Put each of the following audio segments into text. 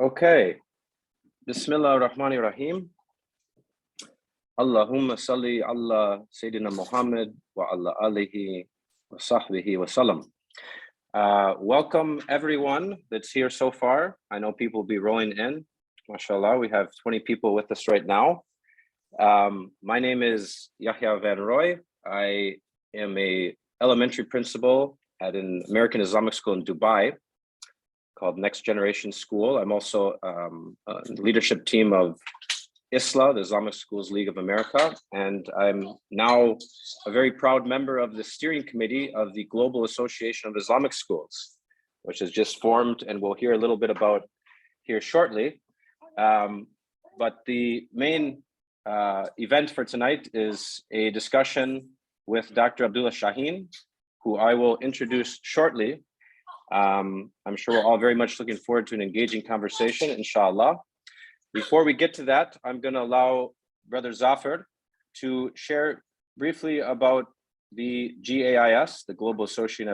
Okay. Bismillah ar-Rahman ar-Rahim. Allahumma salli ala Sayyidina Muhammad wa ala alihi wa sahbihi wa sallam. Welcome everyone that's here so far. I know people will be rolling in. MashaAllah, we have 20 people with us right now. My name is Yahya Van Roy. I am a elementary principal at an American Islamic school in Dubai called Next Generation School. I'm also leadership team of ISLA, the Islamic Schools League of America, and I'm now a very proud member of the steering committee of the Global Association of Islamic Schools, which is just formed, and we'll hear a little bit about here shortly. But the main event for tonight is a discussion with Dr. Abdullah Sahin, who I will introduce shortly. I'm sure we're all very much looking forward to an engaging conversation, inshaAllah. Before we get to that, I'm going to allow Brother Zafar to share briefly about the GAIS, the Global Association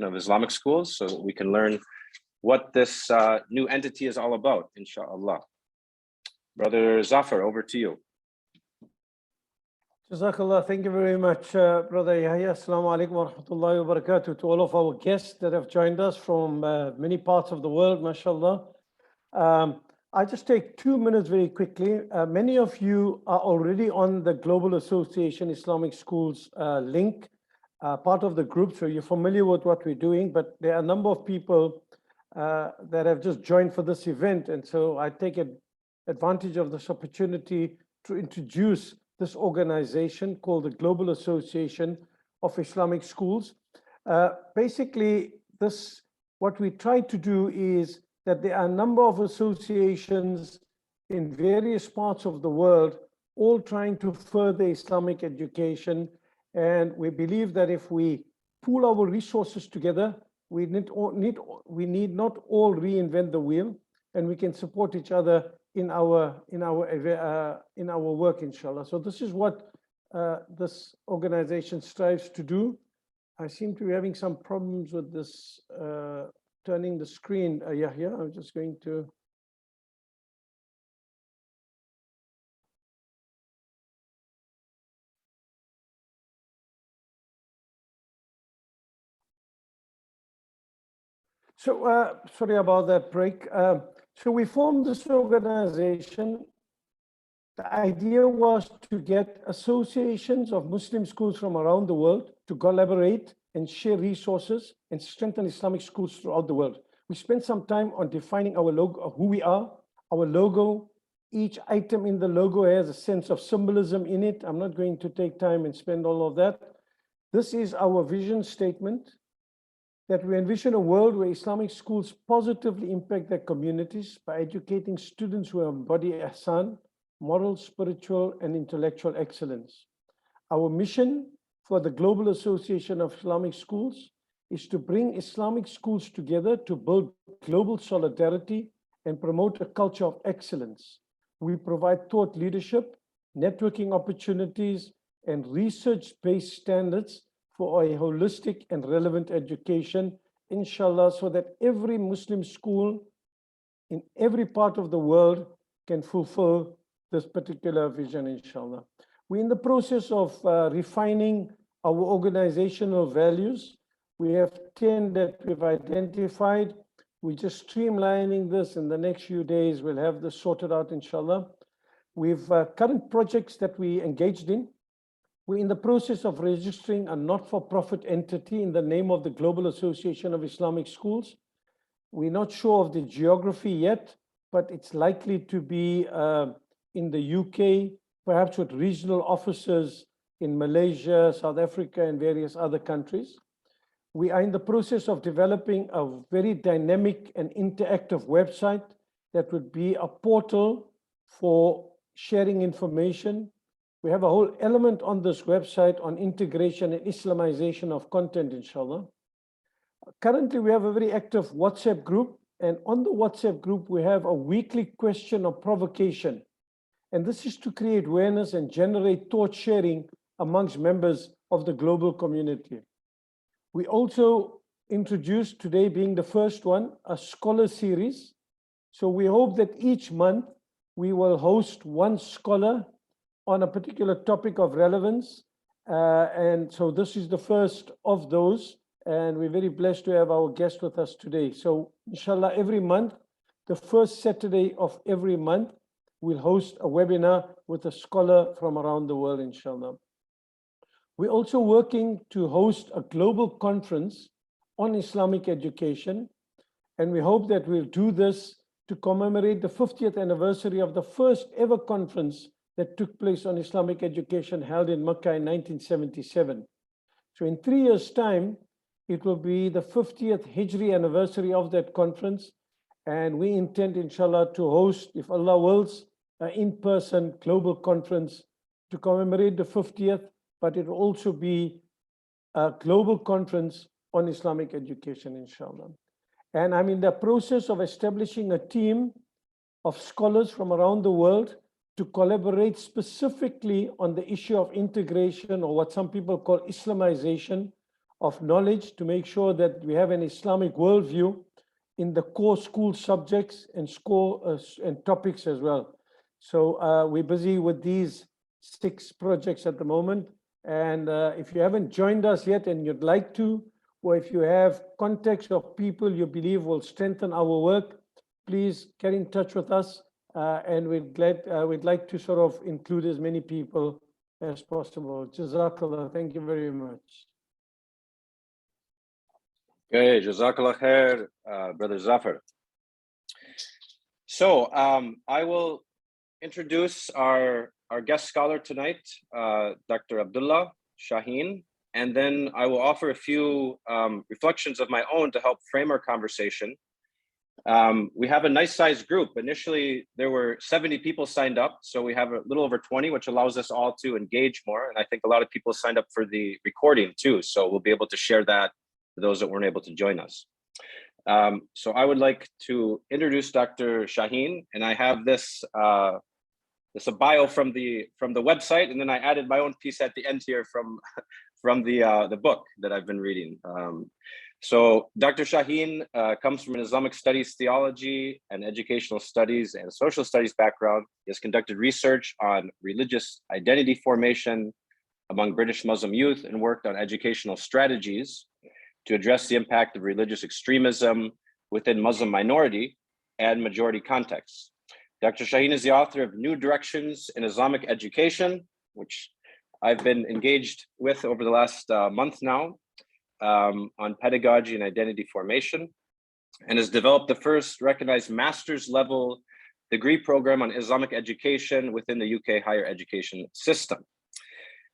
of Islamic Schools, so that we can learn what this new entity is all about, inshaAllah. Brother Zafar, over to you. Jazakallah, thank you very much, Brother Yahya. Assalamu alaikum wa rahmatullahi wa barakatuh to all of our guests that have joined us from many parts of the world, mashallah. I'll just take 2 minutes very quickly. Many of you are already on the Global Association Islamic Schools link, part of the group, so you're familiar with what we're doing, but there are a number of people that have just joined for this event, and so I take advantage of this opportunity to introduce this organization called the Global Association of Islamic Schools. Basically, what we try to do is that there are a number of associations in various parts of the world, all trying to further Islamic education. And we believe that if we pool our resources together, we need not all reinvent the wheel, and we can support each other in our work, inshallah. So this is what this organization strives to do. I seem to be having some problems with this turning the screen, Yahya. I'm just going to. So sorry about that break. So we formed this organization. The idea was to get associations of Muslim schools from around the world to collaborate and share resources and strengthen Islamic schools throughout the world. We spent some time on defining our logo, who we are, our logo. Each item in the logo has a sense of symbolism in it. I'm not going to take time and spend all of that. This is our vision statement, that we envision a world where Islamic schools positively impact their communities by educating students who embody ihsan, moral, spiritual, and intellectual excellence. Our mission for the Global Association of Islamic Schools is to bring Islamic schools together to build global solidarity and promote a culture of excellence. We provide thought leadership, networking opportunities, and research-based standards for a holistic and relevant education, inshallah, so that every Muslim school in every part of the world can fulfill this particular vision, inshallah. We're in the process of refining our organizational values. We have 10 that we've identified. We're just streamlining this. In the next few days, we'll have this sorted out, inshallah. We've current projects that we engaged in. We're in the process of registering a not-for-profit entity in the name of the Global Association of Islamic Schools. We're not sure of the geography yet, but it's likely to be in the UK, perhaps with regional offices in Malaysia, South Africa, and various other countries. We are in the process of developing a very dynamic and interactive website that would be a portal for sharing information. We have a whole element on this website on integration and Islamization of content, inshallah. Currently, we have a very active WhatsApp group, and on the WhatsApp group, we have a weekly question or provocation. And this is to create awareness and generate thought sharing amongst members of the global community. We also introduced, today being the first one, a scholar series So we hope that each month we will host one scholar on a particular topic of relevance. And so this is the first of those. And we're very blessed to have our guest with us today. So inshallah, every month, the first Saturday of every month, we'll host a webinar with a scholar from around the world, inshallah. We're also working to host a global conference on Islamic education. And we hope that we'll do this to commemorate the 50th anniversary of the first ever conference that took place on Islamic education held in Mecca in 1977. So in 3 years' time, it will be the 50th Hijri anniversary of that conference. And we intend, inshallah, to host, if Allah wills, an in-person global conference to commemorate the 50th, but it will also be a global conference on Islamic education, inshallah. And I'm in the process of establishing a team of scholars from around the world to collaborate specifically on the issue of integration, or what some people call Islamization of knowledge, to make sure that we have an Islamic worldview in the core school subjects and and topics as well. So we're busy with these 6 projects at the moment. And if you haven't joined us yet and you'd like to, or if you have contacts of people you believe will strengthen our work, please get in touch with us. And we'd like to sort of include as many people as possible. Jazakallah, thank you very much. Okay, Jazakallah khair, Brother Zafar. So I will introduce our guest scholar tonight, Dr. Abdullah Sahin, and then I will offer a few reflections of my own to help frame our conversation. We have a nice sized group. Initially, there were 70 people signed up, so we have a little over 20, which allows us all to engage more. And I think a lot of people signed up for the recording too, so we'll be able to share that to those that weren't able to join us. So I would like to introduce Dr. Shaheen, and I have this a bio from the website, and then I added my own piece at the end here from the book that I've been reading. So Dr. Shaheen comes from an Islamic studies, theology, and educational studies and social studies background. He has conducted research on religious identity formation among British Muslim youth and worked on educational strategies to address the impact of religious extremism within Muslim minority and majority contexts. Dr. Shaheen is the author of New Directions in Islamic Education, which I've been engaged with over the last month now, on pedagogy and identity formation, and has developed the first recognized master's level degree program on Islamic education within the UK higher education system.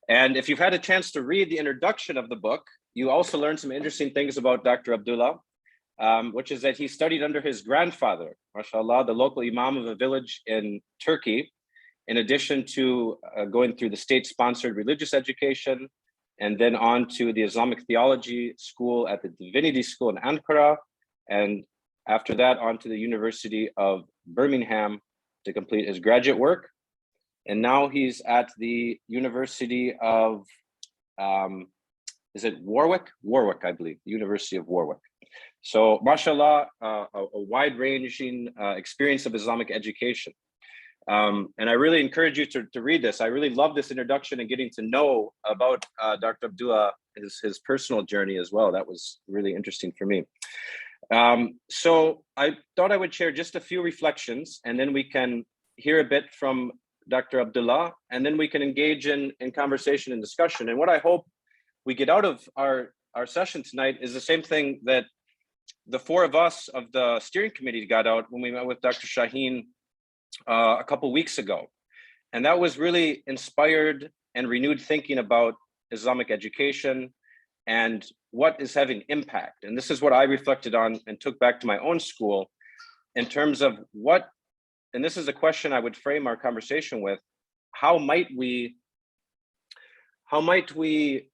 And if you've had a chance to read the introduction of the book, you also learn some interesting things about Dr. Abdullah, which is that he studied under his grandfather, MashaAllah, the local imam of a village in Turkey, in addition to going through the state-sponsored religious education, and then on to the Islamic theology school at the Divinity School in Ankara, and after that on to the University of Birmingham to complete his graduate work. And now he's at the University of, is it Warwick? Warwick, I believe, the University of Warwick. So, mashallah, a wide-ranging experience of Islamic education. And I really encourage you to read this. I really love this introduction and getting to know about Dr. Abdullah, his personal journey as well. That was really interesting for me. So I thought I would share just a few reflections, and then we can hear a bit from Dr. Abdullah, and then we can engage in conversation and discussion. And what I hope we get out of our session tonight is the same thing that the 4 of us of the steering committee got out when we met with Dr. Shaheen a couple weeks ago. And that was really inspired and renewed thinking about Islamic education and what is having impact. And this is what I reflected on and took back to my own school in terms of what, and this is a question I would frame our conversation with, how might we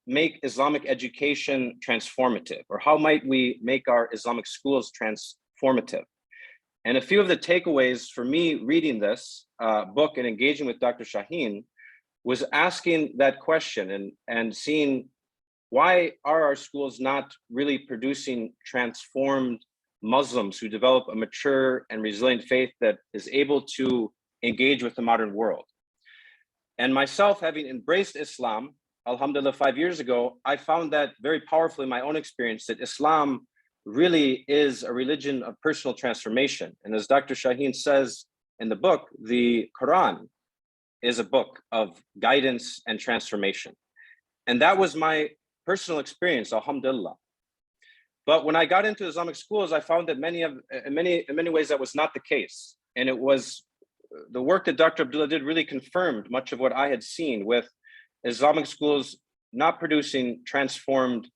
make Islamic education transformative? Or how might we make our Islamic schools transformative? And a few of the takeaways for me reading this book and engaging with Dr. Shaheen was asking that question and seeing, why are our schools not really producing transformed Muslims who develop a mature and resilient faith that is able to engage with the modern world. And myself, having embraced Islam, alhamdulillah, 5 years ago, I found that very powerful in my own experience, that Islam really is a religion of personal transformation. And as Dr. Shaheen says in the book, the Quran is a book of guidance and transformation. And that was my personal experience, alhamdulillah. But when I got into Islamic schools, I found that in many ways that was not the case. And it was the work that Dr. Abdullah did really confirmed much of what I had seen, with Islamic schools not producing transformed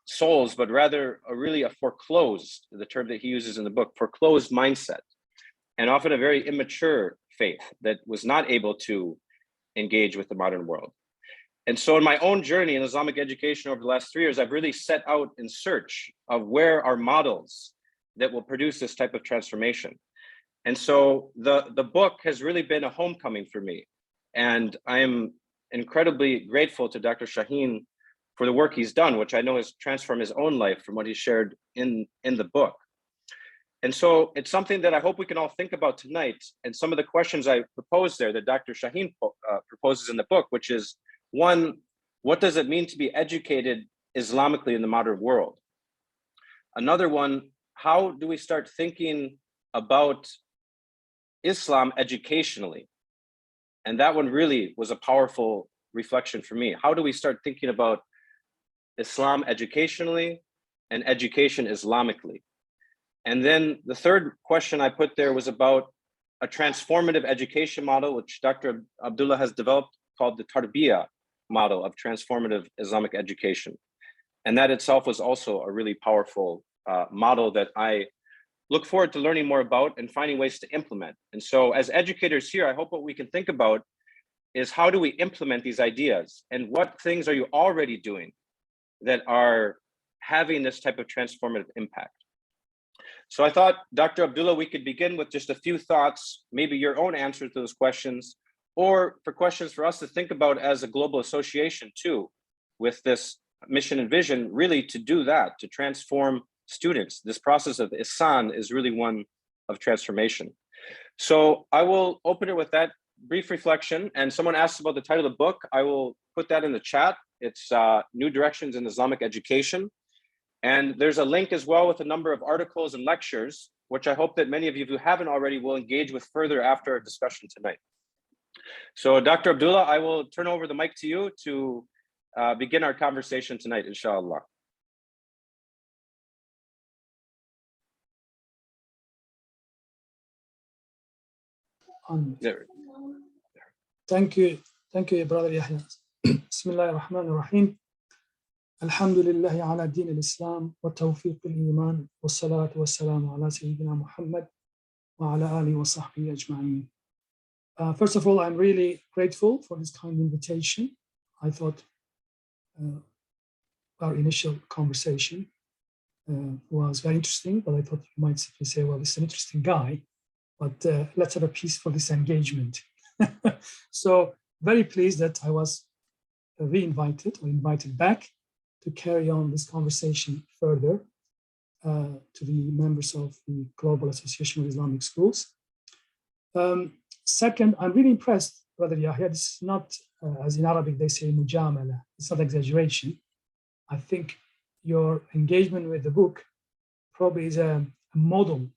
souls, but rather a foreclosed, the term that he uses in the book, foreclosed mindset, and often a very immature faith that was not able to engage with the modern world. And so in my own journey in Islamic education over the last 3 years, I've really set out in search of where are models that will produce this type of transformation. And so the book has really been a homecoming for me. And I am incredibly grateful to Dr. Shaheen for the work he's done, which I know has transformed his own life from what he shared in the book. And so it's something that I hope we can all think about tonight. And some of the questions I propose there that Dr. Shaheen proposes in the book, which is, one, what does it mean to be educated Islamically in the modern world? Another one, how do we start thinking about Islam educationally? And that one really was a powerful reflection for me. How do we start thinking about Islam educationally and education Islamically? And then the third question I put there was about a transformative education model, which Dr. Abdullah has developed, called the Tarbiyah model of transformative Islamic education. And that itself was also a really powerful model that I look forward to learning more about and finding ways to implement. And so as educators here, I hope what we can think about is, how do we implement these ideas, and what things are you already doing that are having this type of transformative impact? So I thought, Dr. Abdullah, we could begin with just a few thoughts, maybe your own answers to those questions, or for questions for us to think about as a global association too, with this mission and vision, really to do that, to transform students. This process of ihsan is really one of transformation. So I will open it with that brief reflection. And someone asked about the title of the book. I will put that in the chat. It's New Directions in Islamic Education. And there's a link as well with a number of articles and lectures, which I hope that many of you who haven't already will engage with further after our discussion tonight. So Dr. Abdullah, I will turn over the mic to you to begin our conversation tonight, inshaAllah. Thank you, brother Yahya. Bismillah ar-Rahman ar-Rahim. Alhamdulillah ala din al-Islam wa tawfiq al-Iman wa salatu wa salamu ala Sayyidina Muhammad wa ala alihi wa sahbihi ajma'in. First of all, I'm really grateful for this kind invitation. I thought our initial conversation was very interesting, but I thought you might simply say, well, this is an interesting guy, but let's have a peaceful disengagement. So very pleased that I was re-invited or invited back to carry on this conversation further to the members of the Global Association of Islamic Schools. Second, I'm really impressed, Brother Yahya. This is not, as in Arabic they say, mujamala. It's not exaggeration. I think your engagement with the book probably is a model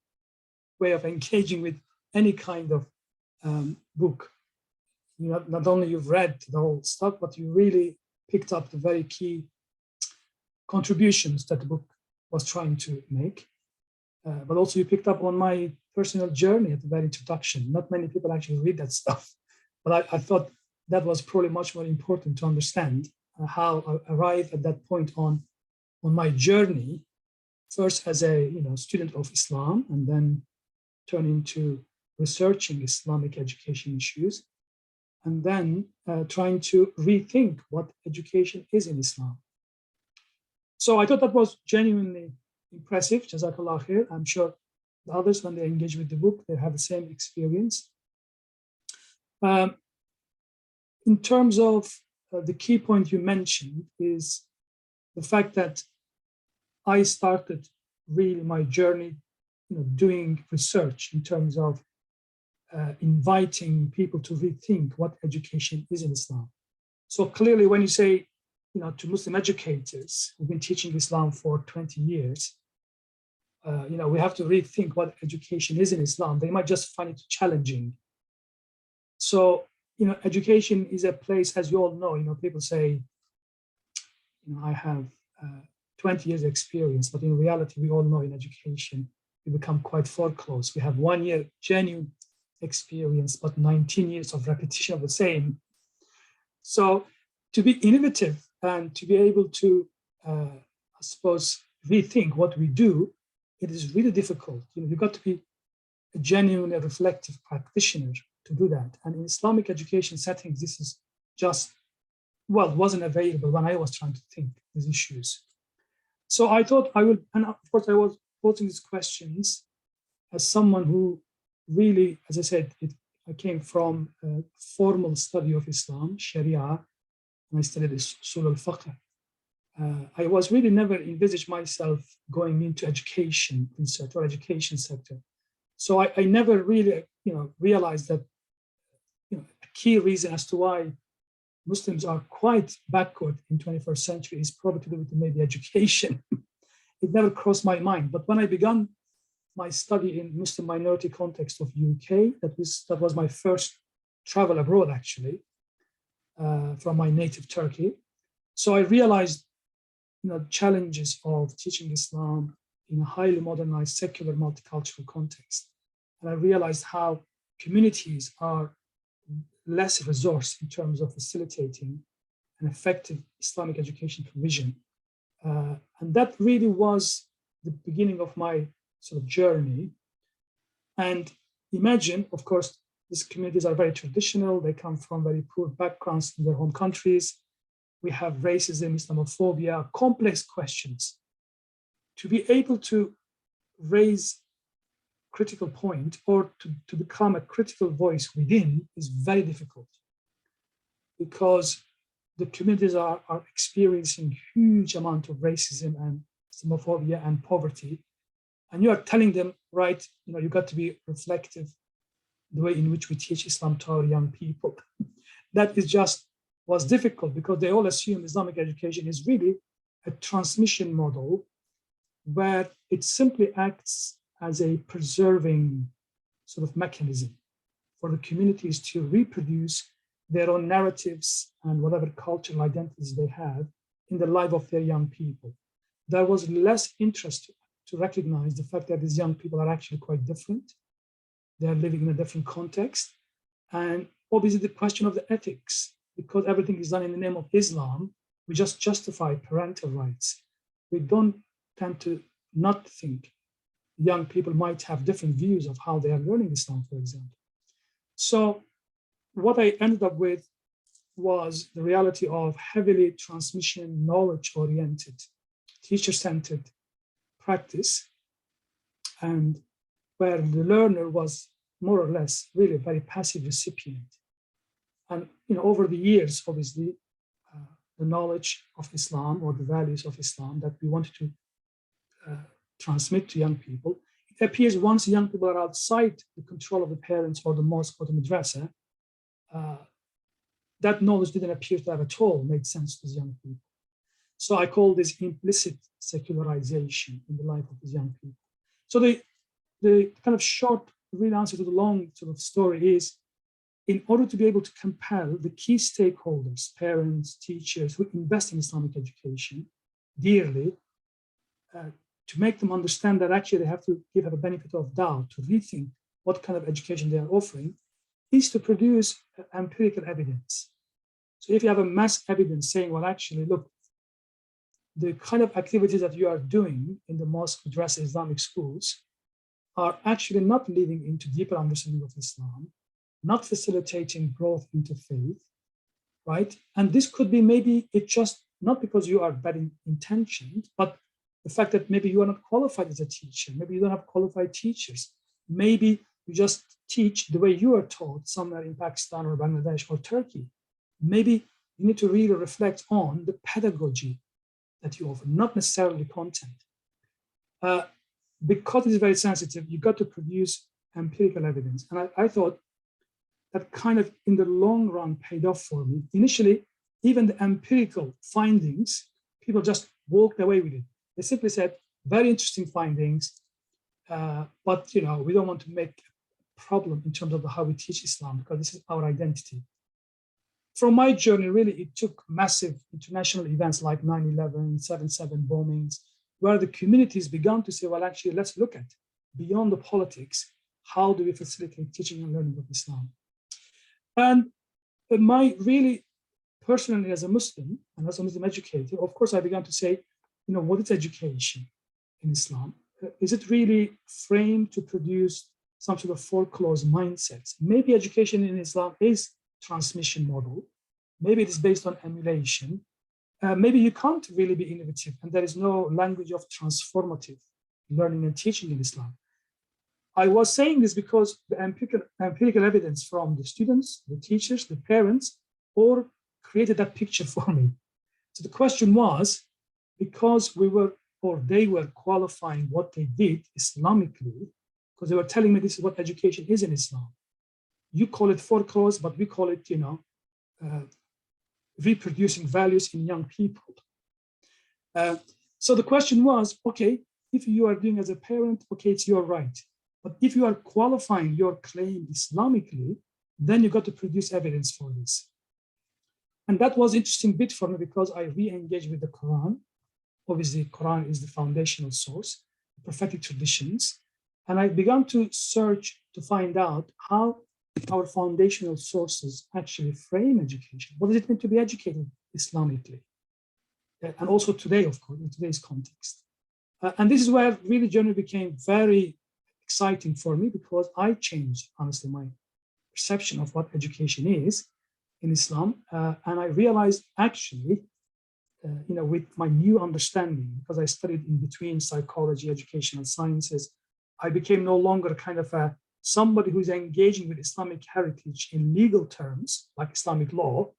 way of engaging with any kind of book. Not only you've read the whole stuff, but you really picked up the very key contributions that the book was trying to make. But also you picked up on my personal journey at the very introduction. Not many people actually read that stuff, but I thought that was probably much more important to understand how I arrived at that point on my journey, first as a student of Islam, and then turn into researching Islamic education issues, and then trying to rethink what education is in Islam. So I thought that was genuinely impressive. Jazakallah khair. I'm sure the others, when they engage with the book, they have the same experience. In terms of the key point you mentioned is the fact that I started really my journey, doing research in terms of inviting people to rethink what education is in Islam. So clearly, when you say, to Muslim educators who've been teaching Islam for 20 years, we have to rethink what education is in Islam. They might just find it challenging. So, education is a place, as you all know, people say, I have 20 years experience, but in reality, we all know in education, we become quite foreclosed. We have 1 year genuine experience, but 19 years of repetition of the same. So to be innovative and to be able to, I suppose, rethink what we do, it is really difficult. You've got to be a genuinely reflective practitioner to do that. And in Islamic education settings, this is just, wasn't available when I was trying to think these issues. So I thought I would, and of course I was posing these questions as someone who really, as I said, I came from a formal study of Islam, Sharia, and I studied Usul al-Fiqh. I was really never envisaged myself going into education research or education sector. So I never really, realized that, a key reason as to why Muslims are quite backward in 21st century is probably to do with maybe education. It never crossed my mind. But when I began my study in Muslim minority context of UK, that was my first travel abroad, actually, from my native Turkey. So I realized, challenges of teaching Islam in a highly modernized, secular, multicultural context. And I realized how communities are less resourced in terms of facilitating an effective Islamic education provision. And that really was the beginning of my sort of journey. And imagine, of course, these communities are very traditional. They come from very poor backgrounds in their home countries. We have racism, Islamophobia, complex questions. To be able to raise critical point or to become a critical voice within is very difficult, because the communities are experiencing huge amount of racism and Islamophobia and poverty. And you are telling them, right, you've got to be reflective the way in which we teach Islam to our young people. That is was difficult, because they all assume Islamic education is really a transmission model where it simply acts as a preserving sort of mechanism for the communities to reproduce their own narratives and whatever cultural identities they have in the life of their young people. There was less interest to recognize the fact that these young people are actually quite different. They are living in a different context. And obviously the question of the ethics, because everything is done in the name of Islam, we just justify parental rights. We don't tend to not think young people might have different views of how they are learning Islam, for example. So what I ended up with was the reality of heavily transmission, knowledge-oriented, teacher-centered practice, and where the learner was more or less really a very passive recipient. And over the years, obviously, the knowledge of Islam or the values of Islam that we wanted to transmit to young people, it appears once young people are outside the control of the parents or the mosque or the madrasa, that knowledge didn't appear to have at all made sense to these young people. So I call this implicit secularization in the life of these young people. So the kind of short real answer to the long sort of story is, in order to be able to compel the key stakeholders, parents, teachers who invest in Islamic education dearly, to make them understand that actually they have to give a benefit of doubt, to rethink what kind of education they are offering, is to produce empirical evidence. So if you have a mass evidence saying, well, actually, look, the kind of activities that you are doing in the mosque, madrasa, Islamic schools are actually not leading into deeper understanding of Islam, not facilitating growth into faith, right? And this could be maybe it just not because you are bad intentioned, but the fact that maybe you are not qualified as a teacher, maybe you don't have qualified teachers, maybe you just teach the way you are taught somewhere in Pakistan or Bangladesh or Turkey. Maybe you need to really reflect on the pedagogy that you offer, not necessarily content. Because it's very sensitive, you got to produce empirical evidence. And I thought that kind of in the long run paid off for me. Initially, even the empirical findings, people just walked away with it. They simply said, very interesting findings, but we don't want to make a problem in terms of how we teach Islam because this is our identity. From my journey, really, it took massive international events like 9/11, 7/7 bombings, where the communities began to say, well, actually, let's look at beyond the politics, how do we facilitate teaching and learning of Islam? And my really personally as a Muslim and as a Muslim educator, of course, I began to say, what is education in Islam? Is it really framed to produce some sort of foreclosed mindsets? Maybe education in Islam is transmission model. Maybe it is based on emulation. Maybe you can't really be innovative and there is no language of transformative learning and teaching in Islam. I was saying this because the empirical evidence from the students, the teachers, the parents, all created that picture for me. So the question was, because they were qualifying what they did Islamically, because they were telling me this is what education is in Islam. You call it foreclosed, but we call it, reproducing values in young people. So the question was, okay, if you are doing as a parent, okay, it's your right. But if you are qualifying your claim Islamically, then you got to produce evidence for this. And that was an interesting bit for me because I re-engaged with the Quran. Obviously, Quran is the foundational source, prophetic traditions. And I began to search to find out how our foundational sources actually frame education. What does it mean to be educated Islamically? And also today, of course, in today's context. And this is where really journey became very exciting for me because I changed, honestly, my perception of what education is in Islam. And I realized actually, with my new understanding, because I studied in between psychology, educational sciences, I became no longer kind of somebody who's engaging with Islamic heritage in legal terms, like Islamic law,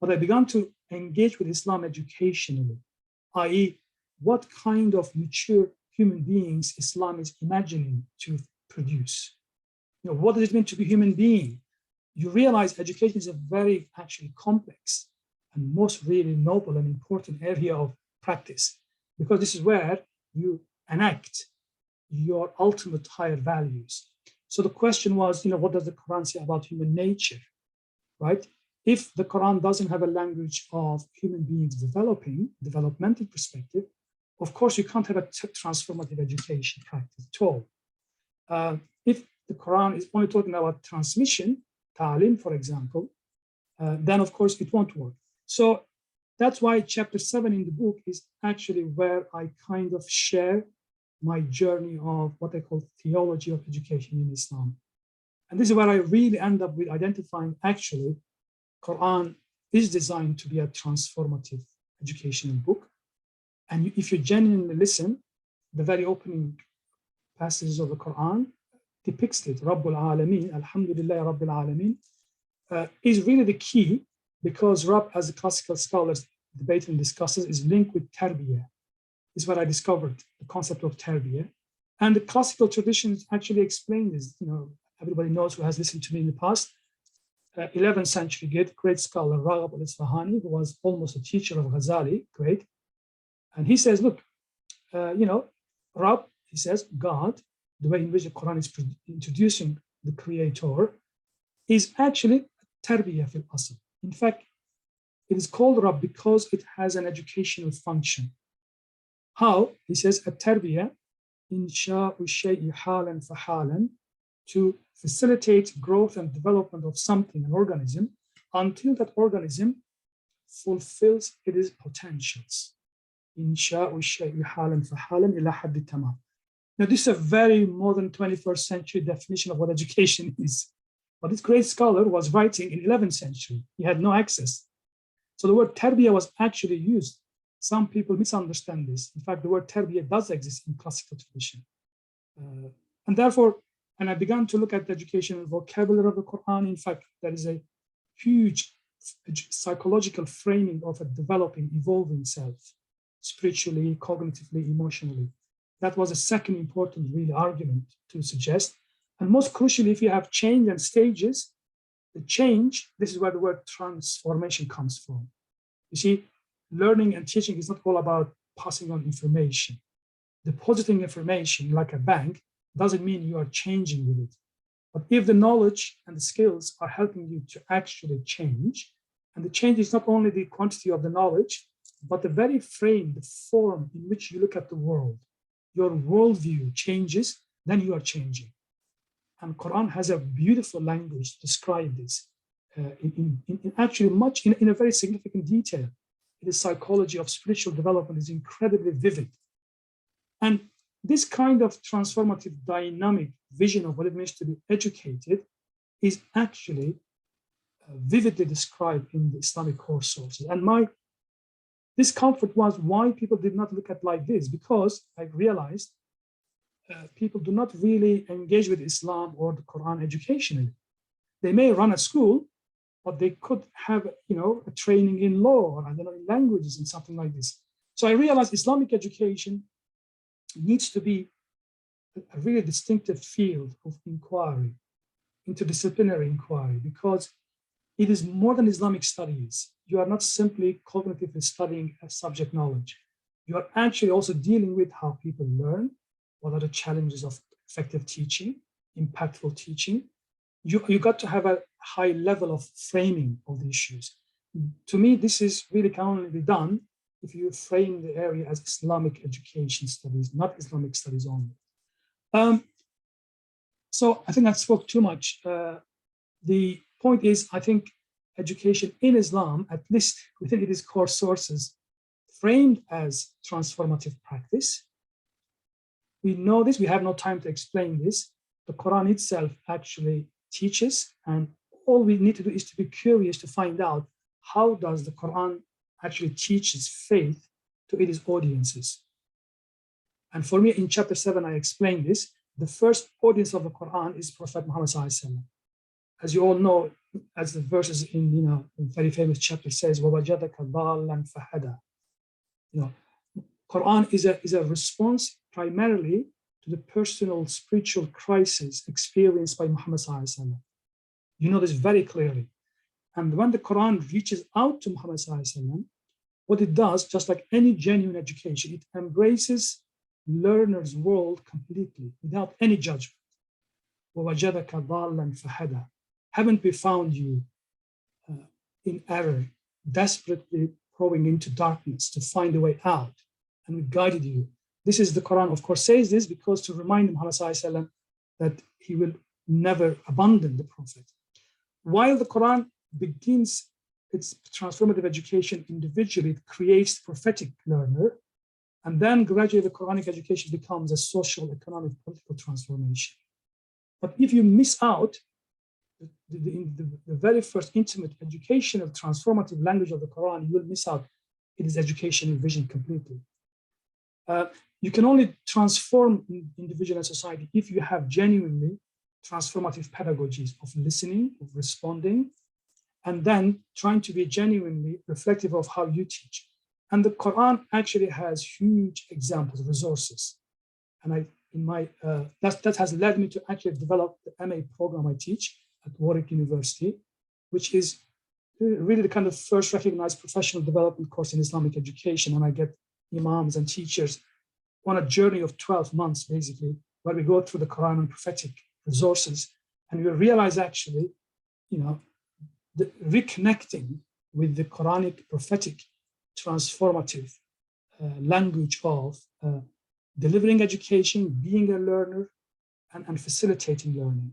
but I began to engage with Islam educationally, i.e., what kind of mature human beings Islam is imagining to produce. What does it mean to be a human being? You realize education is a very actually complex and most really noble and important area of practice, because this is where you enact your ultimate higher values. So the question was, what does the Quran say about human nature, right? If the Quran doesn't have a language of human beings developmental perspective, of course, you can't have a transformative education practice at all. If the Quran is only talking about transmission, ta'lim, for example, then of course it won't work. So that's why chapter 7 in the book is actually where I kind of share my journey of what I call theology of education in Islam. And this is where I really end up with identifying actually Quran is designed to be a transformative educational book. And if you genuinely listen, the very opening passages of the Quran depicts it. Rabbul Alameen, Alhamdulillah Rabbil Alameen, is really the key, because Rabb, as the classical scholars debate and discusses, is linked with tarbiyah. This is what I discovered, the concept of tarbiyah. And the classical traditions actually explain this. Everybody knows who has listened to me in the past. 11th century great scholar Raghab al-Isfahani, who was almost a teacher of Ghazali, great. And he says, look, Rabb, he says, God, the way in which the Quran is introducing the creator, is actually tarbiyah fil asl. In fact, it is called Rabb because it has an educational function. How? He says, at-tarbiyah, insha'u shay'i halan fahalan, to facilitate growth and development of something, an organism, until that organism fulfills its potentials. Insha'u shay'i halan fahalan ila haddi tamam. Now, this is a very modern 21st century definition of what education is. But this great scholar was writing in 11th century. He had no access. So the word tarbiyah was actually used. Some people misunderstand this. In fact, the word tarbiyah does exist in classical tradition. And therefore, and I began to look at the educational vocabulary of the Quran. In fact, there is a huge psychological framing of a developing, evolving self, spiritually, cognitively, emotionally. That was a second important really argument to suggest. And most crucially, if you have change and stages, the change, this is where the word transformation comes from. You see, learning and teaching is not all about passing on information. Depositing information like a bank doesn't mean you are changing with it. But if the knowledge and the skills are helping you to actually change, and the change is not only the quantity of the knowledge, but the very frame, the form in which you look at the world, your worldview changes, then you are changing. And Quran has a beautiful language to describe this in a very significant detail. The psychology of spiritual development is incredibly vivid. And this kind of transformative dynamic vision of what it means to be educated is actually vividly described in the Islamic core sources. And my discomfort was why people did not look at like this, because I realized people do not really engage with Islam or the Quran educationally. They may run a school, but they could have, a training in law or in languages and something like this. So I realized Islamic education needs to be a really distinctive field of inquiry, interdisciplinary inquiry, because it is more than Islamic studies. You are not simply cognitively studying a subject knowledge. You are actually also dealing with how people learn, what are the challenges of effective teaching, impactful teaching. You got to have a high level of framing of the issues. To me, this is really can only be done if you frame the area as Islamic education studies, not Islamic studies only. So I think I spoke too much. The point is, I think education in Islam, at least within its core sources, framed as transformative practice. We know this, we have no time to explain this. The Quran itself actually teaches, and all we need to do is to be curious to find out how does the Quran actually teaches faith to its audiences. And for me, in chapter 7, I explained this. The first audience of the Quran is Prophet Muhammad SAW. As you all know, as the verses in a very famous chapter says, وَوَجَدَكَ ضَالًّا فَهَدَى. Quran is a response primarily to the personal spiritual crisis experienced by Muhammad SAW. You know this very clearly. And when the Quran reaches out to Muhammad SAW, what it does, just like any genuine education, it embraces learner's world completely without any judgment. وَوَجَدَكَ ضَالًّا فَهَدَى. Haven't we found you in error, desperately probing into darkness to find a way out, and we guided you. This is the Quran, of course, says this because to remind Muhammad SAW that he will never abandon the Prophet. While the Quran begins its transformative education individually, it creates the prophetic learner, and then gradually the Quranic education becomes a social, economic, political transformation. But if you miss out the very first intimate educational transformative language of the Quran, you will miss out its educational vision completely. You can only transform individual and society if you have genuinely transformative pedagogies of listening, of responding, and then trying to be genuinely reflective of how you teach. And the Quran actually has huge examples, resources. And that has led me to actually develop the MA program I teach at Warwick University, which is really the kind of first recognized professional development course in Islamic education. And I get imams and teachers on a journey of 12 months, basically, where we go through the Quran and prophetic resources. And we realize actually, the reconnecting with the Quranic prophetic transformative language of delivering education, being a learner, and facilitating learning.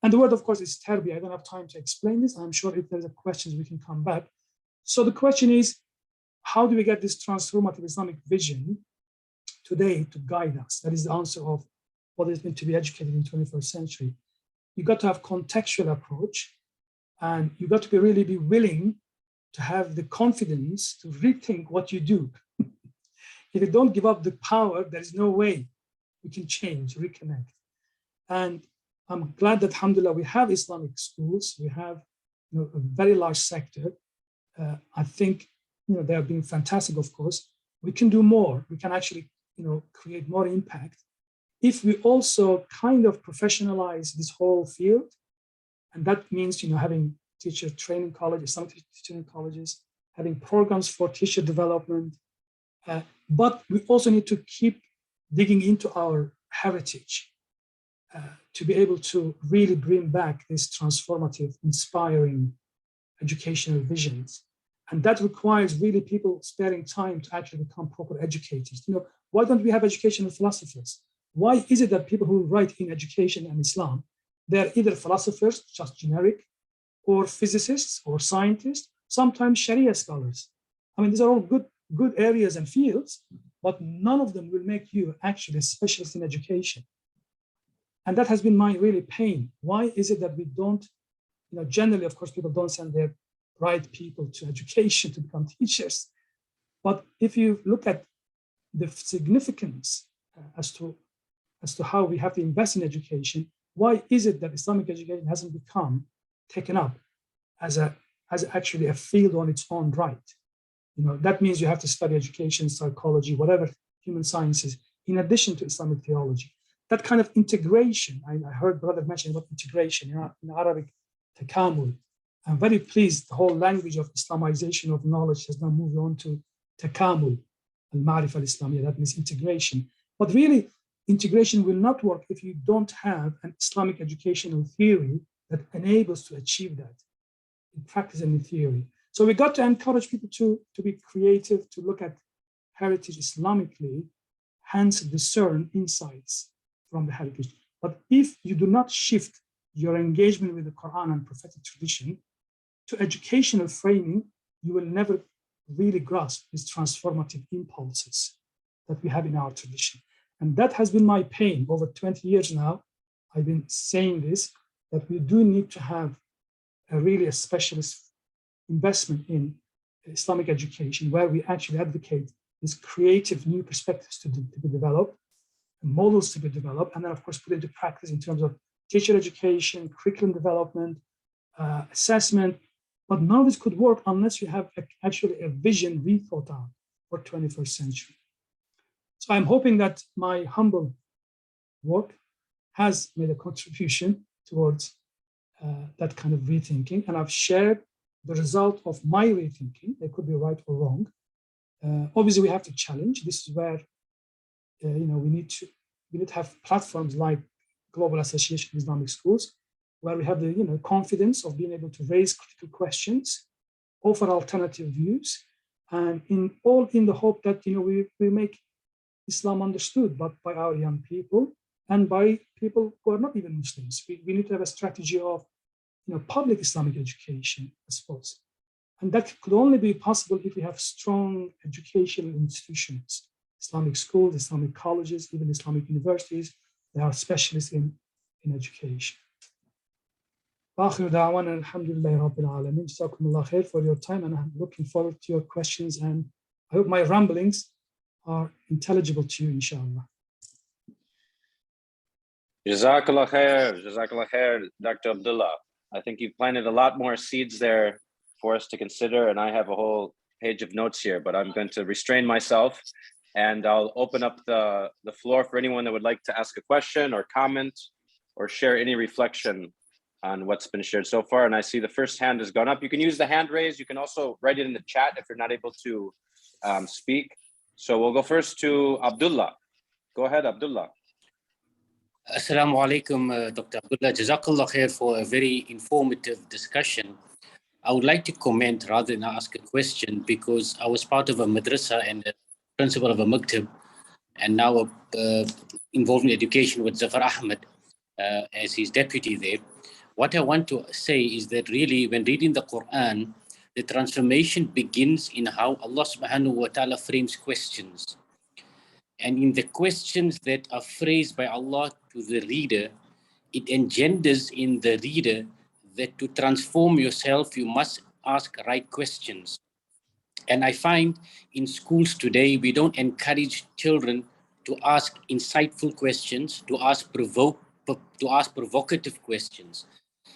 And the word, of course, is tarbiyah. I don't have time to explain this. I'm sure if there's a questions, we can come back. So the question is, how do we get this transformative Islamic vision today to guide us? That is the answer of what it means to be educated in the 21st century. You got to have contextual approach, and you got to really be willing to have the confidence to rethink what you do. If you don't give up the power, there is no way we can change, reconnect. And I'm glad that, alhamdulillah, we have Islamic schools. We have a very large sector. I think they are being fantastic, of course. We can do more. We can actually create more impact if we also kind of professionalize this whole field. And that means, having teacher training colleges, some teacher training colleges, having programs for teacher development. But we also need to keep digging into our heritage to be able to really bring back these transformative, inspiring educational visions. And that requires really people sparing time to actually become proper educators. Why don't we have educational philosophers? Why is it that people who write in education and Islam, they're either philosophers, just generic, or physicists or scientists, sometimes Sharia scholars? I mean, these are all good areas and fields, but none of them will make you actually a specialist in education. And that has been my really pain. Why is it that we don't, generally, of course, people don't send their bright people to education to become teachers. But if you look at the significance as to how we have to invest in education, why is it that Islamic education hasn't become taken up as actually a field on its own right? That means you have to study education, psychology, whatever, human sciences, in addition to Islamic theology. That kind of integration, I heard brother mention about integration in Arabic, takamul. I'm very pleased the whole language of Islamization of knowledge has now moved on to takamul, al-ma'rifah al-Islamiyya, that means integration. But really, integration will not work if you don't have an Islamic educational theory that enables to achieve that in practice and in theory. So we got to encourage people to be creative, to look at heritage Islamically, hence discern insights from the heritage. But if you do not shift your engagement with the Quran and prophetic tradition to educational framing, you will never really grasp these transformative impulses that we have in our tradition. And that has been my pain over 20 years now. I've been saying this, that we do need to have a specialist investment in Islamic education, where we actually advocate these creative new perspectives to be developed, models to be developed, and then of course put into practice in terms of teacher education, curriculum development, assessment. But none of this could work unless you have actually a vision rethought out for 21st century. So I'm hoping that my humble work has made a contribution towards that kind of rethinking, and I've shared the result of my rethinking. They could be right or wrong. Obviously, we have to challenge. This is where we need to have platforms like Global Association of Islamic Schools, where we have the confidence of being able to raise critical questions, offer alternative views, and in the hope that we make Islam understood, but by our young people and by people who are not even Muslims. We need to have a strategy of public Islamic education, I suppose. And that could only be possible if we have strong educational institutions, Islamic schools, Islamic colleges, even Islamic universities. They are specialists in education. Jazakumullah khair for your time, and I'm looking forward to your questions, and I hope my ramblings are intelligible to you, inshaAllah. Jazakallah khair, Dr. Abdullah. I think you've planted a lot more seeds there for us to consider, and I have a whole page of notes here, but I'm going to restrain myself, and I'll open up the floor for anyone that would like to ask a question or comment or share any reflection on what's been shared so far. And I see the first hand has gone up. You can use the hand raise. You can also write it in the chat if you're not able to speak. So we'll go first to Abdullah. Go ahead, Abdullah. Assalamu alaikum, Dr. Abdullah. Jazakallah khair for a very informative discussion. I would like to comment rather than ask a question, because I was part of a madrasa and a principal of a maktab, and now involved in education with Zafar Ahmed as his deputy there. What I want to say is that really, when reading the Quran, the transformation begins in how Allah subhanahu wa ta'ala frames questions. And in the questions that are phrased by Allah to the reader, it engenders in the reader that to transform yourself, you must ask right questions. And I find in schools today, we don't encourage children to ask insightful questions, to ask provocative questions.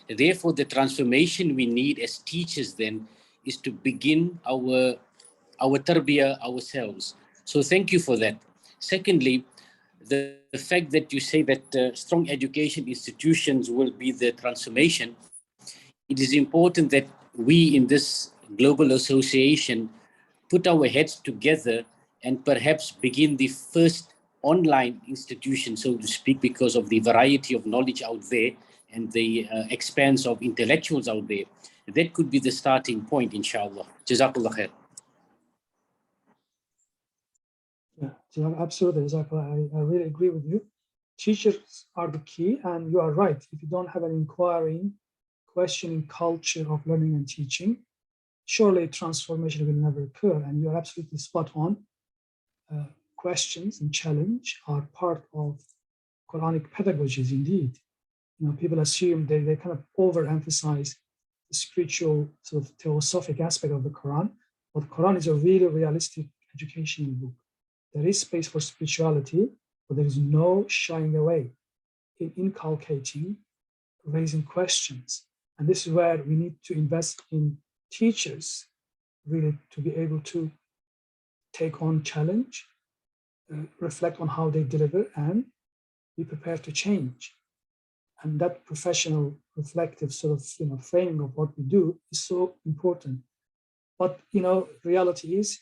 Therefore, the transformation we need as teachers then is to begin our tarbiyah ourselves. So thank you for that. Secondly, the fact that you say that strong education institutions will be the transformation, it is important that we in this global association put our heads together and perhaps begin the first online institution, so to speak, because of the variety of knowledge out there and the expanse of intellectuals out there. That could be the starting point, inshallah. Jazakallah khair. Yeah, absolutely. Jazakallah. I really agree with you. Teachers are the key, and you are right. If you don't have an inquiring, questioning culture of learning and teaching, surely transformation will never occur. And you are absolutely spot on. Questions and challenge are part of Quranic pedagogies indeed. You know, people assume they kind of overemphasize the spiritual sort of theosophic aspect of the Quran, but the Quran is a really realistic educational book. There is space for spirituality, but there is no shying away in inculcating, raising questions. And this is where we need to invest in teachers, really, to be able to take on challenge, reflect on how they deliver, and be prepared to change. And that professional, reflective sort of framing of what we do is so important. But reality is,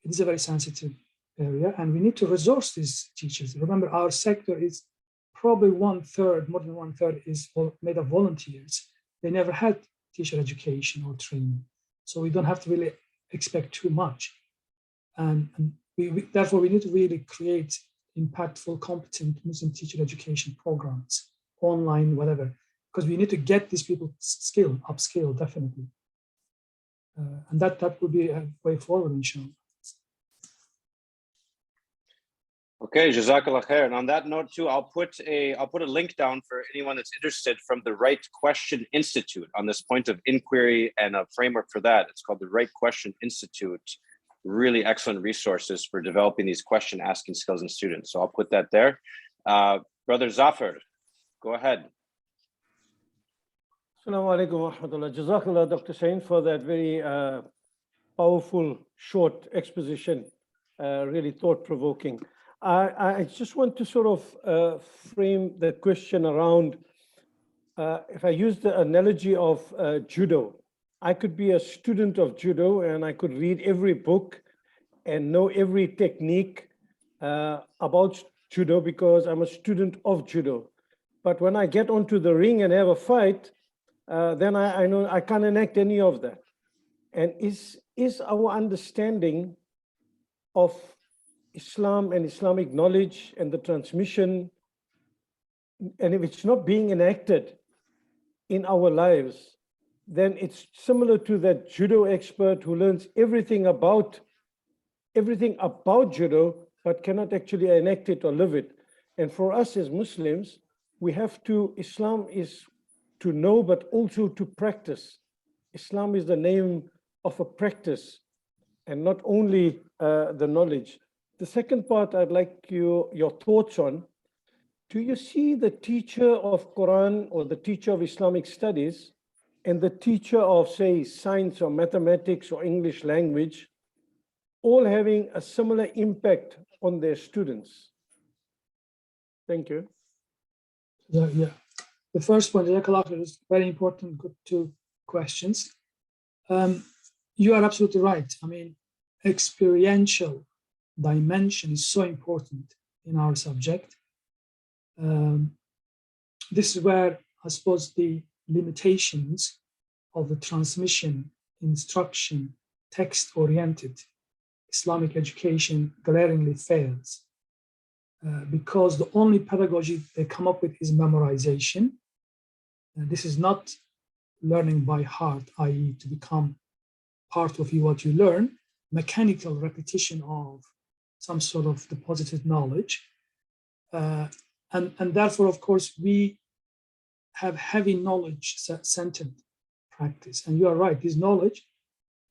it is a very sensitive area, and we need to resource these teachers. Remember, our sector is probably more than one third is made of volunteers. They never had teacher education or training, so we don't have to really expect too much. And therefore, we need to really create impactful, competent Muslim teacher education programs, online, whatever, because we need to get these people upskill, definitely. And that would be a way forward, inshallah. Okay, Jazakallah khair. And on that note too, I'll put a link down for anyone that's interested from the Right Question Institute on this point of inquiry and a framework for that. It's called the Right Question Institute. Really excellent resources for developing these question asking skills in students. So I'll put that there. Brother Zafar, go ahead. Assalamu alaikum wa rahmatullah. Jazakallah, Dr. Sahin, for that very powerful, short exposition, really thought-provoking. I just want to sort of frame the question around, if I use the analogy of judo, I could be a student of judo and I could read every book and know every technique about judo because I'm a student of judo. But when I get onto the ring and have a fight, then I know I can't enact any of that. And is our understanding of Islam and Islamic knowledge and the transmission, and if it's not being enacted in our lives, then it's similar to that judo expert who learns everything about judo, but cannot actually enact it or live it. And for us as Muslims, we have to, Islam is to know, but also to practice. Islam is the name of a practice and not only the knowledge. The second part I'd like your thoughts on, do you see the teacher of Quran or the teacher of Islamic studies and the teacher of, say, science or mathematics or English language all having a similar impact on their students? Thank you. Yeah. The first point, is very important. Good two questions. You are absolutely right. I mean, experiential dimension is so important in our subject. This is where I suppose the limitations of the transmission, instruction, text-oriented Islamic education glaringly fails. Because the only pedagogy they come up with is memorization. This is not learning by heart, i.e. to become part of you what you learn, mechanical repetition of some sort of deposited knowledge. And therefore, of course, we have heavy knowledge-centered practice. And you are right, this knowledge,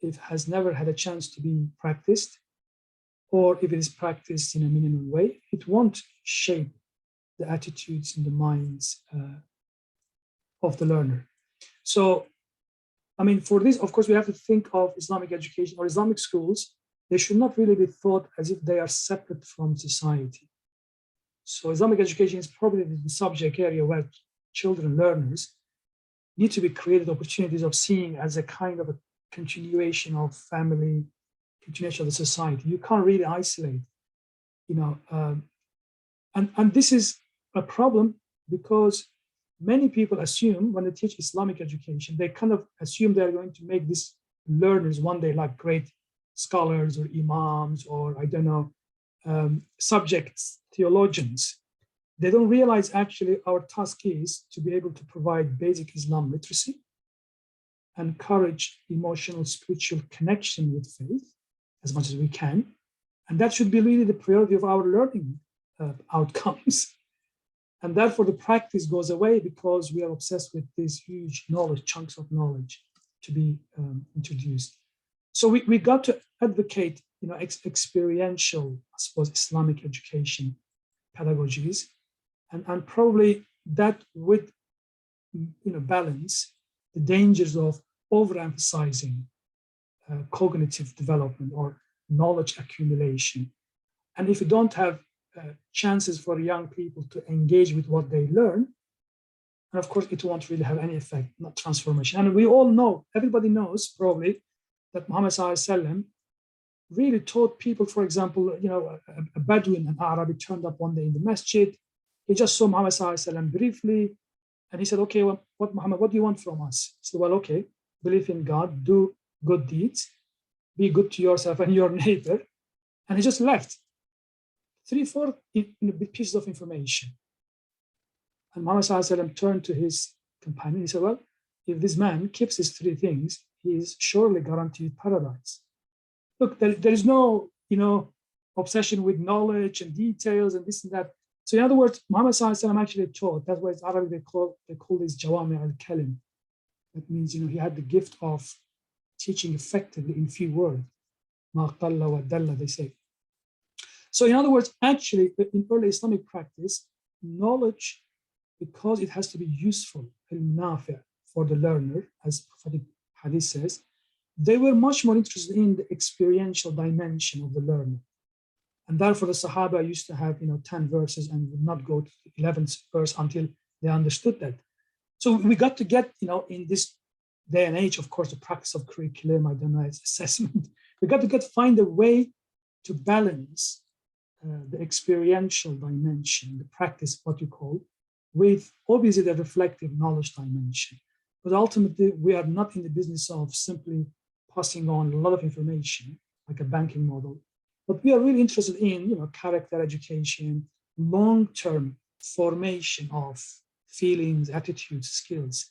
it has never had a chance to be practiced, or if it is practiced in a minimum way, it won't shape the attitudes and the minds of the learner. So, I mean, for this, of course, we have to think of Islamic education or Islamic schools they should not really be thought as if they are separate from society. So Islamic education is probably the subject area where children, learners, need to be created opportunities of seeing as a kind of a continuation of family, continuation of the society. You can't really isolate, and this is a problem because many people assume when they teach Islamic education, they kind of assume they're going to make these learners one day like great scholars or imams or I don't know, subjects, theologians. They don't realize actually our task is to be able to provide basic Islam literacy, encourage emotional, spiritual connection with faith as much as we can. And that should be really the priority of our learning outcomes. And therefore the practice goes away because we are obsessed with these huge knowledge, chunks of knowledge to be introduced. So we got to advocate, experiential, I suppose, Islamic education pedagogies, and probably that would, balance the dangers of overemphasizing cognitive development or knowledge accumulation. And if you don't have chances for young people to engage with what they learn, and of course it won't really have any effect, not transformation. And we all know, everybody knows probably, that Muhammad SAW really taught people, for example, a Bedouin, an Arabi turned up one day in the masjid. He just saw Muhammad SAW briefly, and he said, okay, well, Muhammad, what do you want from us? He said, well, okay, believe in God, do good deeds, be good to yourself and your neighbor. And he just left 3-4 pieces of information. And Muhammad SAW turned to his companion. He said, well, if this man keeps these 3 things, he is surely guaranteed paradise. Look, there is no, obsession with knowledge and details and this and that. So in other words, Muhammad SAW actually taught, that's why it's Arabic, they call this Jawami al-Kalim. That means, he had the gift of teaching effectively in few words. Ma qalla wa dalla, they say. So in other words, actually, in early Islamic practice, knowledge, because it has to be useful, al-nafi' for the learner, as prophetic hadith says, they were much more interested in the experiential dimension of the learner. And therefore the Sahaba used to have 10 verses and would not go to the 11th verse until they understood that. So we got to get, in this day and age, of course, the practice of curriculum, I don't know, it's assessment. We got to find a way to balance the experiential dimension, the practice, what you call, with obviously the reflective knowledge dimension. But ultimately, we are not in the business of simply passing on a lot of information, like a banking model. But we are really interested in, character education, long-term formation of feelings, attitudes, skills.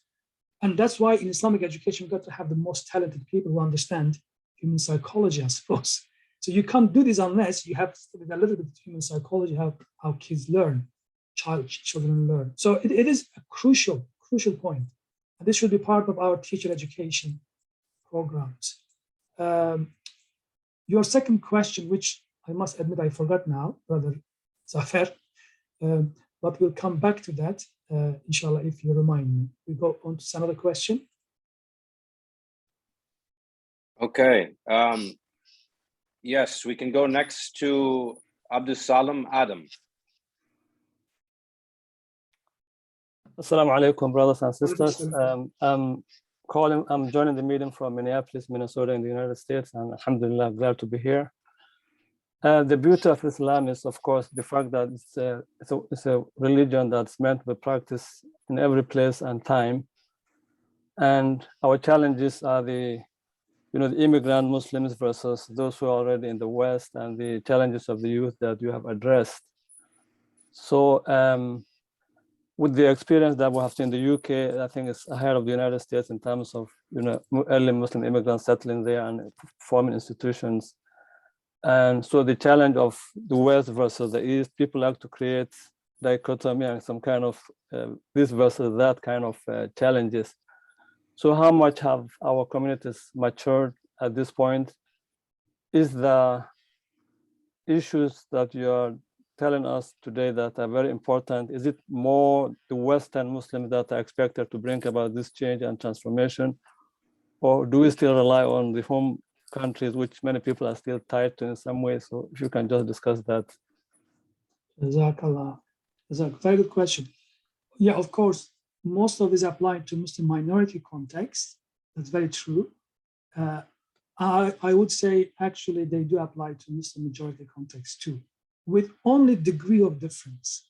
And that's why in Islamic education, we've got to have the most talented people who understand human psychology, I suppose. So you can't do this unless you have studied a little bit of human psychology, how kids learn, children learn. So it is a crucial point. And this should be part of our teacher education programs. Your second question, which I must admit I forgot now, Brother Zafer, but we'll come back to that, inshallah, if you remind me. We go on to some other question. Okay. Yes, we can go next to Abdul Salam Adam. Assalamu alaikum, brothers and sisters. I'm joining the meeting from Minneapolis, Minnesota in the United States, and alhamdulillah, glad to be here. The beauty of Islam is, of course, the fact that it's a religion that's meant to be practiced in every place and time. And our challenges are the immigrant Muslims versus those who are already in the West, and the challenges of the youth that you have addressed. So with the experience that we have seen in the UK, I think it's ahead of the United States in terms of early Muslim immigrants settling there and forming institutions. And so the challenge of the West versus the East, people like to create dichotomy and some kind of this versus that kind of challenges. So how much have our communities matured at this point? Is the issues that you are telling us today that are very important, is it more the Western Muslims that are expected to bring about this change and transformation? Or do we still rely on the home countries, which many people are still tied to in some way. So if you can just discuss that. Jazakallah. That's a very good question. Yeah, of course, most of this applied to Muslim minority context. That's very true. I would say actually they do apply to Muslim majority context too, with only degree of difference.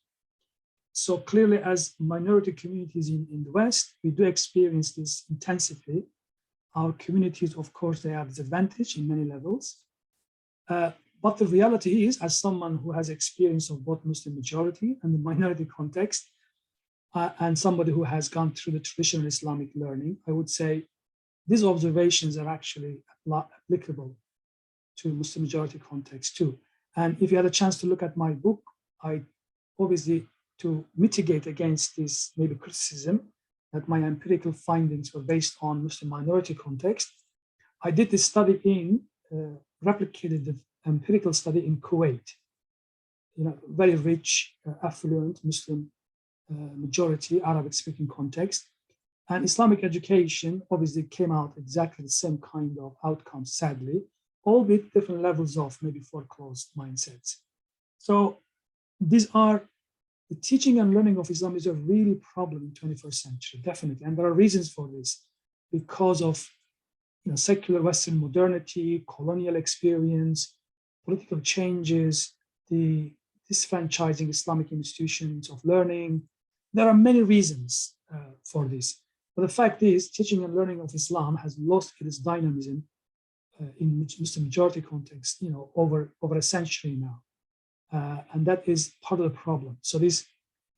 So clearly, as minority communities in the West, we do experience this intensively. Our communities, of course, they are disadvantaged in many levels. But the reality is, as someone who has experience of both Muslim majority and the minority context, and somebody who has gone through the traditional Islamic learning, I would say these observations are actually applicable to Muslim majority context too. And if you had a chance to look at my book, I obviously, to mitigate against this maybe criticism that my empirical findings were based on Muslim minority context, I did this study replicated the empirical study in Kuwait, very rich, affluent Muslim majority Arabic-speaking context. And Islamic education obviously came out exactly the same kind of outcomes, sadly, albeit different levels of maybe foreclosed mindsets. So these are, the teaching and learning of Islam is a really problem in 21st century, definitely. And there are reasons for this because of secular Western modernity, colonial experience, political changes, the disfranchising Islamic institutions of learning. There are many reasons for this. But the fact is, teaching and learning of Islam has lost its dynamism in Muslim majority context, over a century now. And that is part of the problem. So this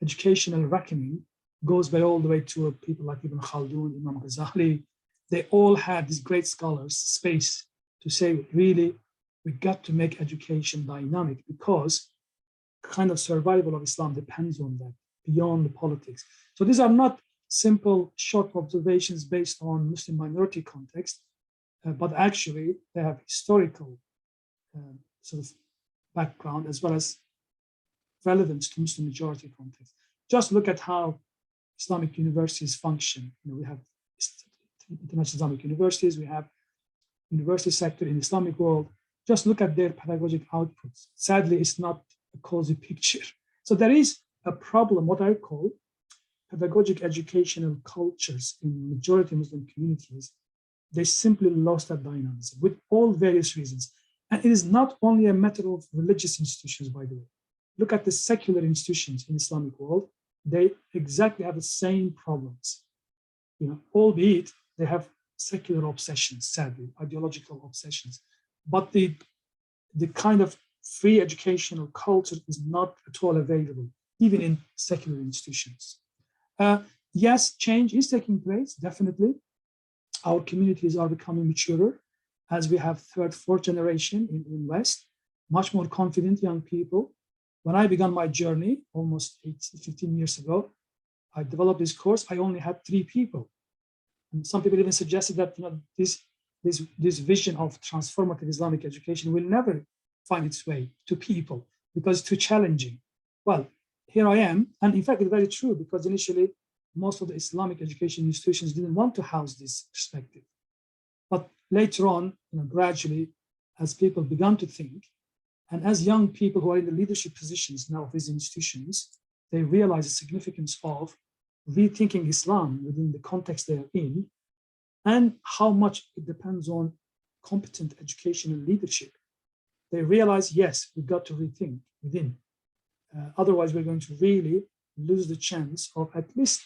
educational reckoning goes back all the way to people like Ibn Khaldun, Imam Ghazali. They all had these great scholars space to say, really, we got to make education dynamic because kind of survival of Islam depends on that, beyond the politics. So these are not simple, short observations based on Muslim minority context, but actually they have historical sort of background as well as relevance to Muslim majority context. Just look at how Islamic universities function. We have international Islamic universities, we have university sector in the Islamic world. Just look at their pedagogic outputs. Sadly, it's not a cozy picture. So there is a problem, what I call pedagogic educational cultures in majority Muslim communities. They simply lost that dynamism with all various reasons. And it is not only a matter of religious institutions, by the way. Look at the secular institutions in the Islamic world. They exactly have the same problems, albeit they have secular obsessions, sadly, ideological obsessions. But the kind of free educational culture is not at all available, even in secular institutions. Yes, change is taking place, definitely. Our communities are becoming maturer as we have third, fourth generation in West, much more confident young people. When I began my journey almost 15 years ago, I developed this course. I only had 3 people. And some people even suggested that this vision of transformative Islamic education will never find its way to people because it's too challenging. Well, here I am. And in fact, it's very true because initially, most of the Islamic education institutions didn't want to house this perspective. But later on, gradually, as people began to think, and as young people who are in the leadership positions now of these institutions, they realize the significance of rethinking Islam within the context they are in, and how much it depends on competent educational leadership. They realize, yes, we've got to rethink within. Otherwise, we're going to really lose the chance of at least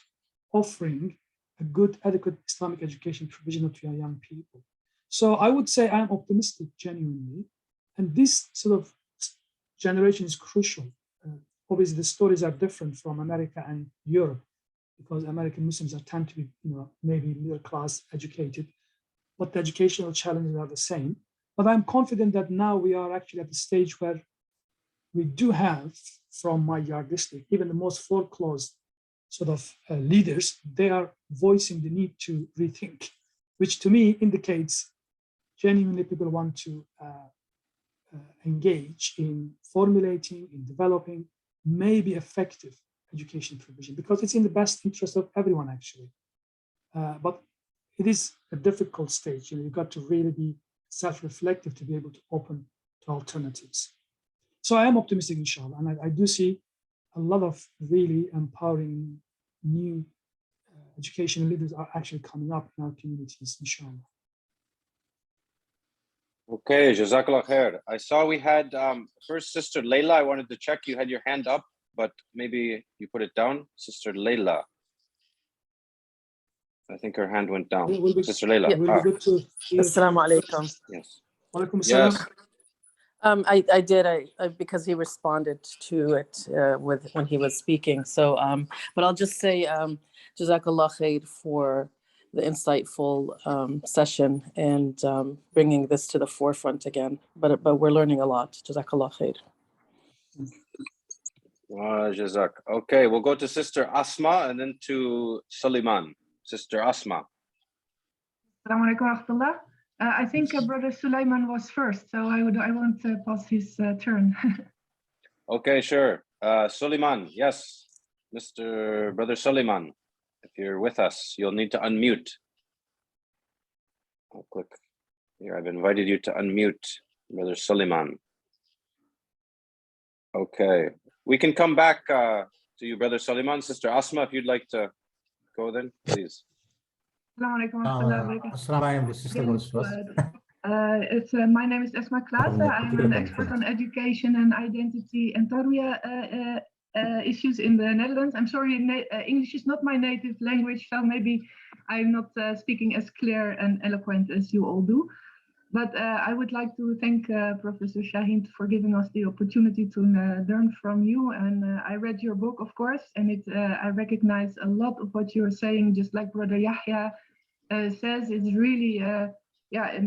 offering a good, adequate Islamic education provision to our young people. So I would say I'm optimistic genuinely. And this sort of generation is crucial. Obviously, the stories are different from America and Europe because American Muslims tend to be, maybe middle class educated, but the educational challenges are the same. But I'm confident that now we are actually at the stage where we do have, from my yardistic, even the most foreclosed sort of leaders, they are voicing the need to rethink, which to me indicates genuinely people want to engage in formulating, in developing maybe effective education provision, because it's in the best interest of everyone, actually. But it is a difficult stage. You've got to really be self-reflective to be able to open to alternatives. So I am optimistic, inshallah, and I do see a lot of really empowering new education leaders are actually coming up in our communities, inshallah. Okay, Jazakallah khair. I saw we had first Sister Layla. I wanted to check, you had your hand up, but maybe you put it down. Sister Layla. I think her hand went down. Sister Layla. Yeah, we'll be good to hear. Assalamu alaikum. Yes. Walaikum assalam. Yes. I did because he responded to it when he was speaking. So, but I'll just say, Jazakallah khair for the insightful session and bringing this to the forefront again. But we're learning a lot. Jazakallah khair. Jazak. Okay, we'll go to Sister Asma and then to Suleiman. Sister Asma. Assalamu alaikum Abdullah. I think Brother Sulaiman was first, so I won't pass his turn. Okay, sure. Suleiman, yes. Mr. Brother Suleiman, if you're with us, you'll need to unmute. I'll click here. I've invited you to unmute, Brother Suleiman. Okay, we can come back to you, Brother Suleiman. Sister Asma, if you'd like to go then, please. Assalamu alaikum warahmatullahi wabarakatuh. My name is Esma Klaassen. I'm an expert on education and identity and Tarbiyah issues in the Netherlands. I'm sorry, English is not my native language, so maybe I'm not speaking as clear and eloquent as you all do. But I would like to thank Professor Shaheen for giving us the opportunity to learn from you. And I read your book, of course, and I recognize a lot of what you're saying, just like Brother Yahya says. It's really an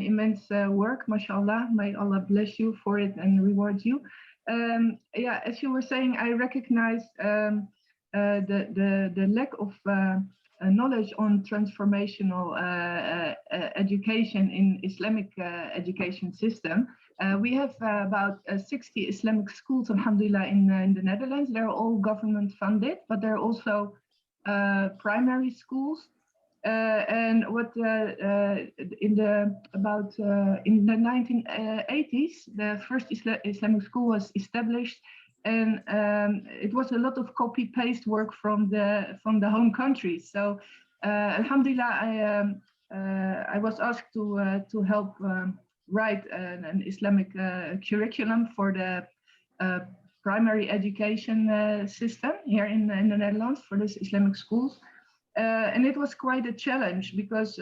immense work, MashaAllah. May Allah bless you for it and reward you. As you were saying, I recognize the lack of knowledge on transformational education in Islamic education system. We have about 60 Islamic schools, alhamdulillah, in the Netherlands. They're all government funded, but they're also primary schools. And what in the 1980s, the first Islamic school was established, and it was a lot of copy-paste work from the home country. So, alhamdulillah, I was asked to help write an Islamic curriculum for the primary education system here in the Netherlands for these Islamic schools. And it was quite a challenge because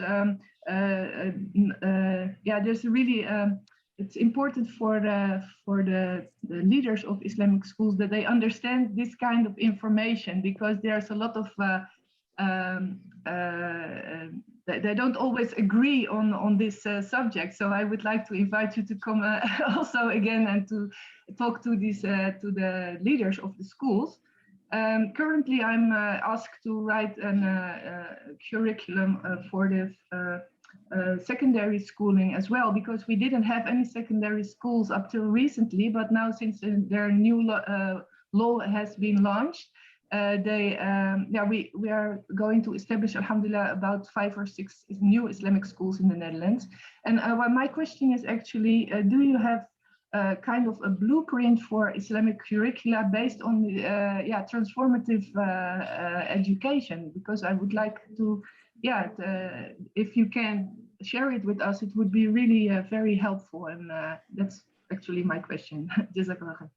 there's really it's important for the leaders of Islamic schools that they understand this kind of information, because there's a lot of they don't always agree on this subject. So I would like to invite you to come also again and to talk to these to the leaders of the schools. Currently, I'm asked to write a curriculum for the secondary schooling as well, because we didn't have any secondary schools up till recently, but now since their new law has been launched, we are going to establish, alhamdulillah, about 5 or 6 new Islamic schools in the Netherlands. And my question is actually, do you have kind of a blueprint for Islamic curricula based on the transformative education? Because I would like to, if you can share it with us, it would be really very helpful. And that's actually my question. Jazakallah khair.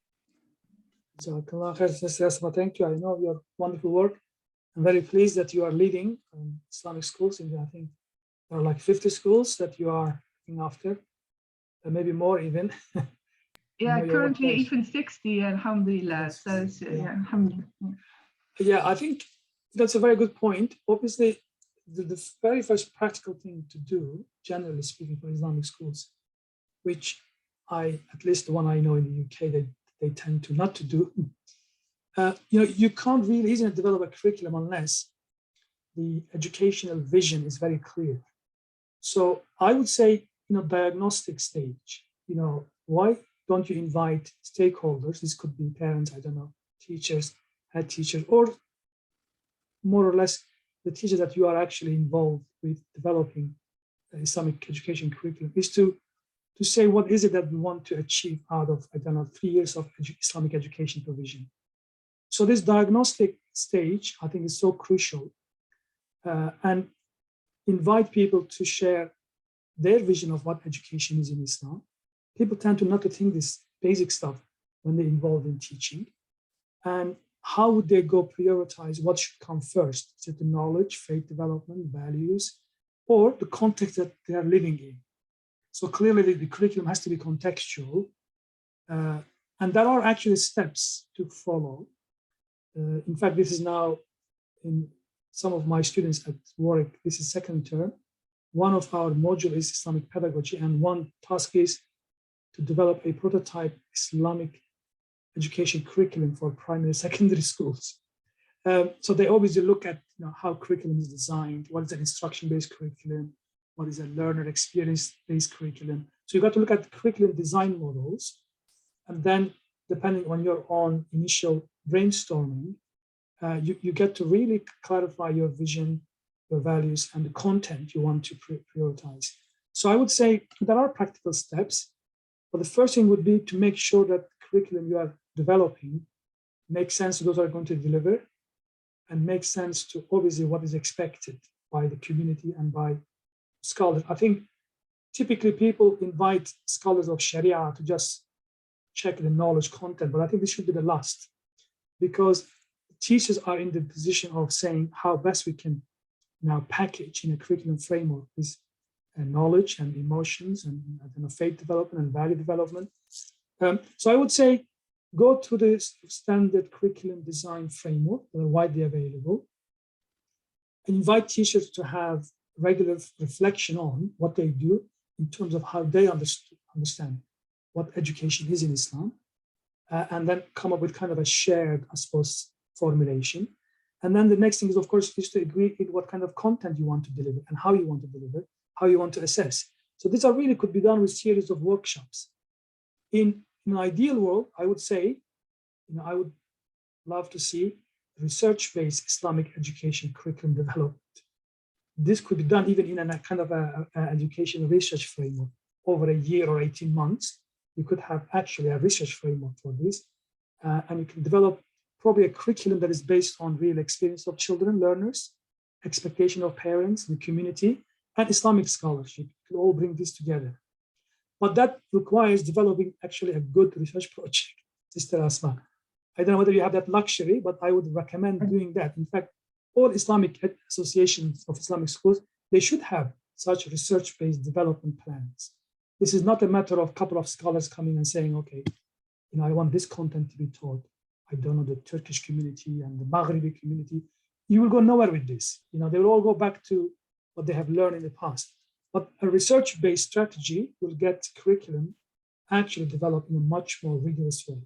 Jazakallah khair, Sister Asma. Thank you. I know your wonderful work. I'm very pleased that you are leading Islamic schools. I think there are like 50 schools that you are looking after, maybe more even. Yeah, currently even 60, alhamdulillah. So, alhamdulillah. Yeah, I think that's a very good point. Obviously, the very first practical thing to do, generally speaking, for Islamic schools, which at least the one I know in the UK, they tend to not to do, you can't really easily develop a curriculum unless the educational vision is very clear. So I would say, diagnostic stage, why don't you invite stakeholders? This could be parents, I don't know, teachers, head teachers, or more or less the teachers that you are actually involved with developing Islamic education curriculum, is to to say what is it that we want to achieve out of, I don't know, 3 years of Islamic education provision. So this diagnostic stage, I think, is so crucial, and invite people to share their vision of what education is in Islam. People tend to not to think this basic stuff when they're involved in teaching. And how would they go prioritize what should come first? Is it the knowledge, faith development, values, or the context that they are living in? So clearly the curriculum has to be contextual. And there are actually steps to follow. In fact, this is now in some of my students at Warwick, this is second term. One of our modules is Islamic pedagogy, and one task is to develop a prototype Islamic education curriculum for primary and secondary schools. So they obviously look at how curriculum is designed, what is an instruction-based curriculum, what is a learner experience-based curriculum. So you've got to look at the curriculum design models, and then depending on your own initial brainstorming, you get to really clarify your vision, your values, and the content you want to prioritize. So I would say there are practical steps, but the first thing would be to make sure that the curriculum you are developing makes sense to those who are going to deliver, and makes sense to obviously what is expected by the community and by scholars. I think typically people invite scholars of Sharia to just check the knowledge content, but I think this should be the last, because teachers are in the position of saying how best we can now package in a curriculum framework this knowledge and emotions and faith development and value development. So I would say go to the standard curriculum design framework that are widely available, and invite teachers to have regular reflection on what they do in terms of how they understand what education is in Islam, and then come up with kind of a shared, I suppose, formulation. And then the next thing is, of course, is to agree in what kind of content you want to deliver and how you want to deliver, how you want to assess. So these are really could be done with series of workshops. In an ideal world, I would say, I would love to see research-based Islamic education curriculum development. This could be done even in a kind of a education research framework over a year or 18 months. You could have actually a research framework for this, and you can develop probably a curriculum that is based on real experience of children, learners, expectation of parents, the community, and Islamic scholarship. You can all bring this together. But that requires developing actually a good research project, Sister Asma. I don't know whether you have that luxury, but I would recommend doing that. In fact, all Islamic associations of Islamic schools, they should have such research-based development plans. This is not a matter of a couple of scholars coming and saying, okay, I want this content to be taught. I don't know, the Turkish community and the Maghribi community. You will go nowhere with this. They will all go back to what they have learned in the past. But a research-based strategy will get curriculum actually developed in a much more rigorous way,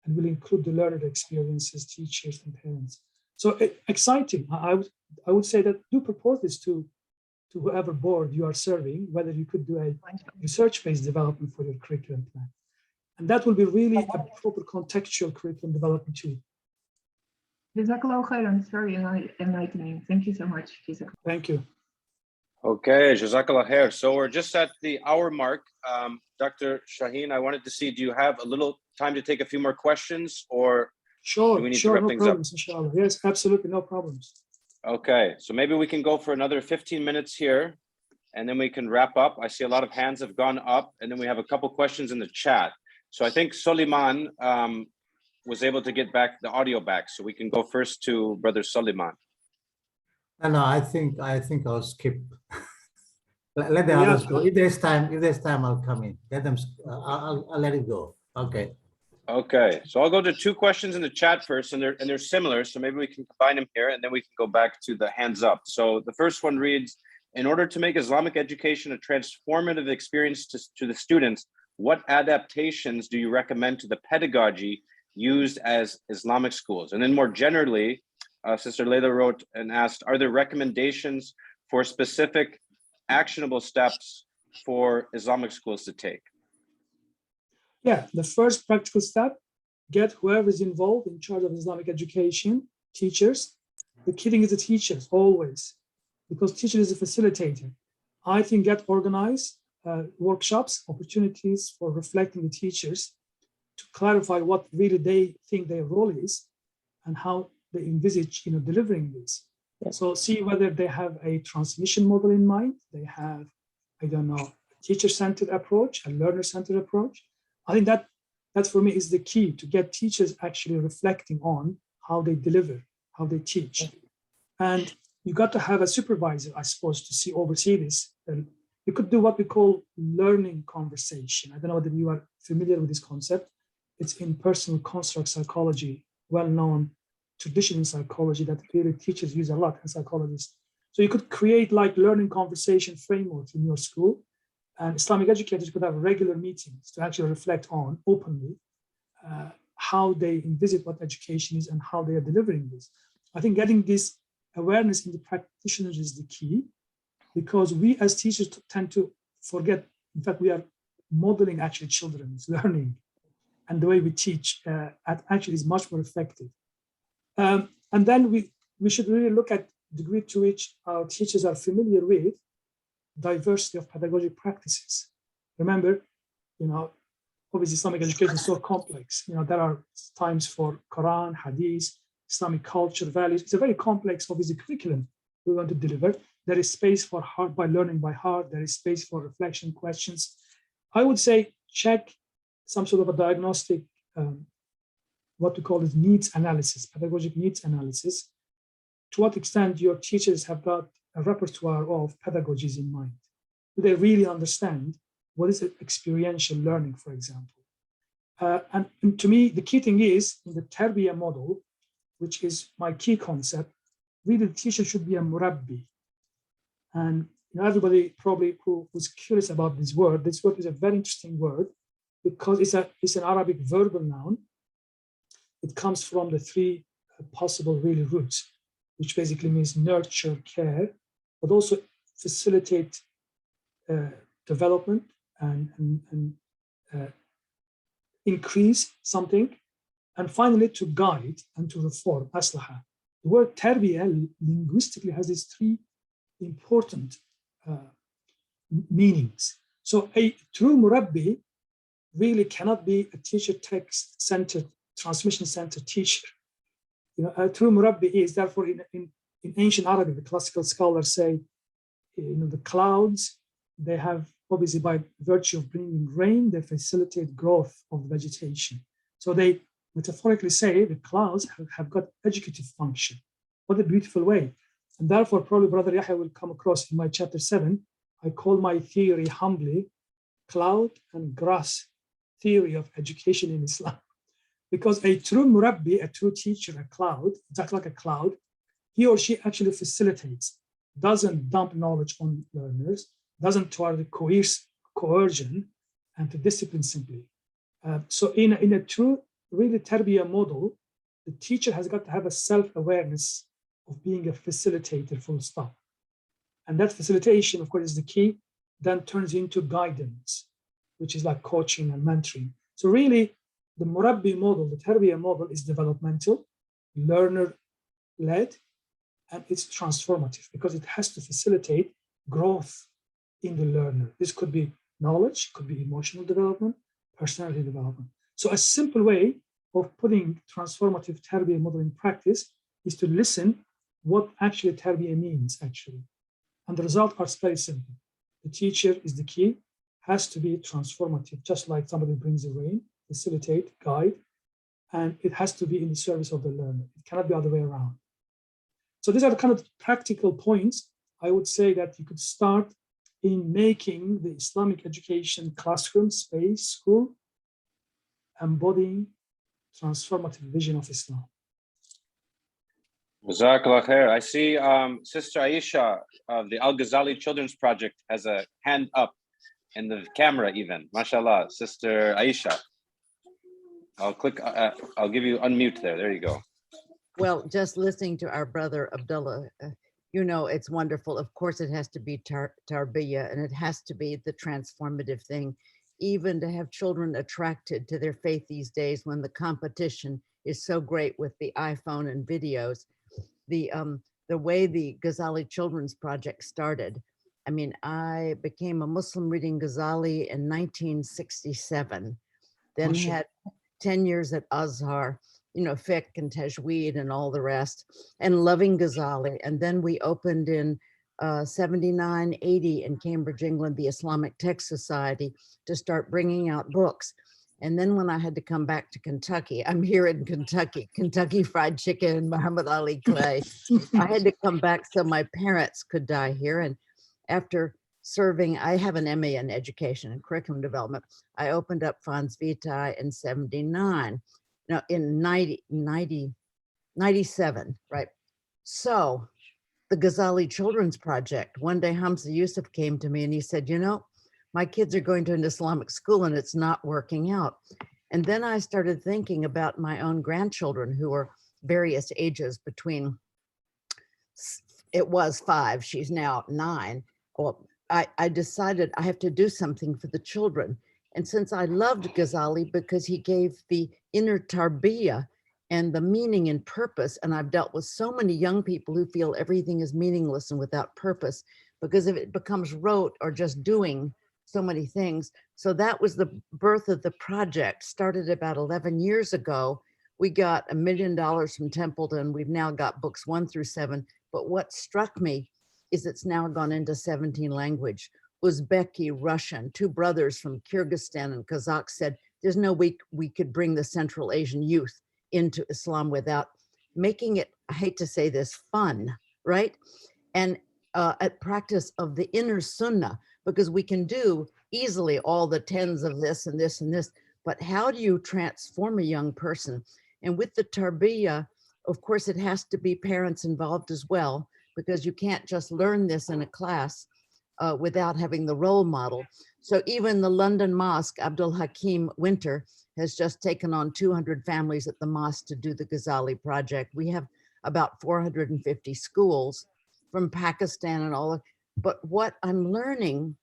and will include the learner experiences, teachers, and parents. So exciting. I would say that do propose this to whoever board you are serving, whether you could do a research-based development for your curriculum plan. And that will be really a proper contextual curriculum development too. Jazakallah khairan. It's very enlightening. Thank you so much. Thank you. Okay, Jazakallah khair. So we're just at the hour mark. Dr. Shaheen, I wanted to see, do you have a little time to take a few more questions, or sure, do we need sure, to wrap no things problems, up? inshallah. Yes, absolutely, no problems. Okay, so maybe we can go for another 15 minutes here, and then we can wrap up. I see a lot of hands have gone up, and then we have a couple questions in the chat. So I think Soliman was able to get back the audio back, so we can go first to Brother Soliman. No, I think I'll skip. Let the others go. If there's time, I'll come in. Let them. I'll let it go. Okay. Okay, so I'll go to two questions in the chat first, and they're similar, so maybe we can combine them here, and then we can go back to the hands up. So the first one reads, in order to make Islamic education a transformative experience to the students, what adaptations do you recommend to the pedagogy used as Islamic schools? And then more generally, Sister Leila wrote and asked, are there recommendations for specific actionable steps for Islamic schools to take? Yeah, the first practical step, get whoever is involved in charge of Islamic education, teachers. The key thing is the teachers, always, because teacher is a facilitator. I think get organized, workshops, opportunities for reflecting the teachers to clarify what really they think their role is and how they envisage, delivering this. Yeah. So see whether they have a transmission model in mind. They have, I don't know, a teacher-centered approach, a learner-centered approach. I think that for me is the key to get teachers actually reflecting on how they deliver, how they teach. Yeah. And you got to have a supervisor, I suppose, to oversee this. You could do what we call learning conversation. I don't know whether you are familiar with this concept. It's in personal construct psychology, well-known tradition in psychology that really teachers use a lot and psychologists. So you could create like learning conversation frameworks in your school, and Islamic educators could have regular meetings to actually reflect on openly how they envisage what education is and how they are delivering this. I think getting this awareness in the practitioners is the key, because we as teachers tend to forget, in fact, we are modeling actually children's learning, and the way we teach actually is much more effective. And then we should really look at the degree to which our teachers are familiar with diversity of pedagogic practices. Remember, obviously Islamic education is so complex. There are times for Quran, Hadith, Islamic culture, values. It's a very complex, obviously, curriculum we want to deliver. There is space for heart by learning by heart. There is space for reflection questions. I would say check some sort of a diagnostic, what we call is needs analysis, pedagogic needs analysis. To what extent your teachers have got a repertoire of pedagogies in mind? Do they really understand what is experiential learning, for example? And to me, the key thing is in the Tarbiyah model, which is my key concept, really the teacher should be a murabbi. And everybody probably who was curious about this word is a very interesting word, because it's an Arabic verbal noun. It comes from the three possible really roots, which basically means nurture, care, but also facilitate development and increase something, and finally to guide and to reform, aslaha. The word tarbiyah linguistically has these three important meanings. So a true murabbi really cannot be a teacher text-centered, transmission-centered teacher. A true murabbi is, therefore, in ancient Arabic, the classical scholars say, the clouds, they have, obviously, by virtue of bringing rain, they facilitate growth of the vegetation. So they metaphorically say the clouds have got educative function. What a beautiful way. And therefore, probably Brother Yahya will come across in my chapter 7, I call my theory humbly cloud and grass theory of education in Islam. Because a true murabbi, a true teacher, a cloud, exactly like a cloud, he or she actually facilitates, doesn't dump knowledge on learners, doesn't try to coerce, coercion, and to discipline simply. So in a true, really tarbiyah model, the teacher has got to have a self-awareness of being a facilitator, full stop. And that facilitation, of course, is the key, then turns into guidance, which is like coaching and mentoring. So really, the murabbi model, the tarbiyah model, is developmental, learner-led, and it's transformative because it has to facilitate growth in the learner. This could be knowledge, could be emotional development, personality development. So a simple way of putting transformative tarbiyah model in practice is to listen what actually tarbiyah means, actually. And the result is very simple. The teacher is the key, has to be transformative, just like somebody brings the rain, facilitate, guide, and it has to be in the service of the learner. It cannot be the other way around. So these are the kind of practical points I would say that you could start in making the Islamic education classroom, space, school, embodying transformative vision of Islam. Jazakallah khair. I see Sister Aisha of the Al-Ghazali Children's Project has a hand up in the camera even. MashaAllah, Sister Aisha. I'll give you unmute there. There you go. Well, just listening to our brother Abdullah, it's wonderful. Of course, it has to be tarbiyah, and it has to be the transformative thing, even to have children attracted to their faith these days when the competition is so great with the iPhone and videos. The way the Ghazali Children's Project started I mean, I became a Muslim reading Ghazali in 1967, then Masha. had 10 years at Azhar, you know, fiqh and tajweed and all the rest, and loving Ghazali. And then we opened in 79, 80 in Cambridge, England, the Islamic Text Society, to start bringing out books. And then when I had to come back to Kentucky, I'm here in Kentucky, Kentucky Fried Chicken, Muhammad Ali Clay. I had to come back so my parents could die here. And after serving, I have an MA in education and curriculum development. I opened up Fons Vitae in 79, no, in 97, right? So the Ghazali Children's Project, one day Hamza Yusuf came to me and he said, you know, my kids are going to an Islamic school and it's not working out. And then I started thinking about my own grandchildren who are various ages between, it was 5, she's now 9. Well, I decided I have to do something for the children. And since I loved Ghazali because he gave the inner tarbiyah and the meaning and purpose, and I've dealt with so many young people who feel everything is meaningless and without purpose because if it becomes rote or just doing so many things. So that was the birth of the project, started about 11 years ago. We got $1 million from Templeton. We've now got books 1 through 7. But what struck me is it's now gone into 17 language. Uzbeki, Russian, 2 brothers from Kyrgyzstan and Kazakh said, there's no way we could bring the Central Asian youth into Islam without making it, I hate to say this, fun, right? And a practice of the inner sunnah, because we can do easily all the 10s of this and this and this, but how do you transform a young person? And with the tarbiyah, of course, it has to be parents involved as well, because you can't just learn this in a class without having the role model. So even the London Mosque, Abdul Hakim Winter, has just taken on 200 families at the mosque to do the Ghazali project. We have about 450 schools from Pakistan and all. But what I'm learning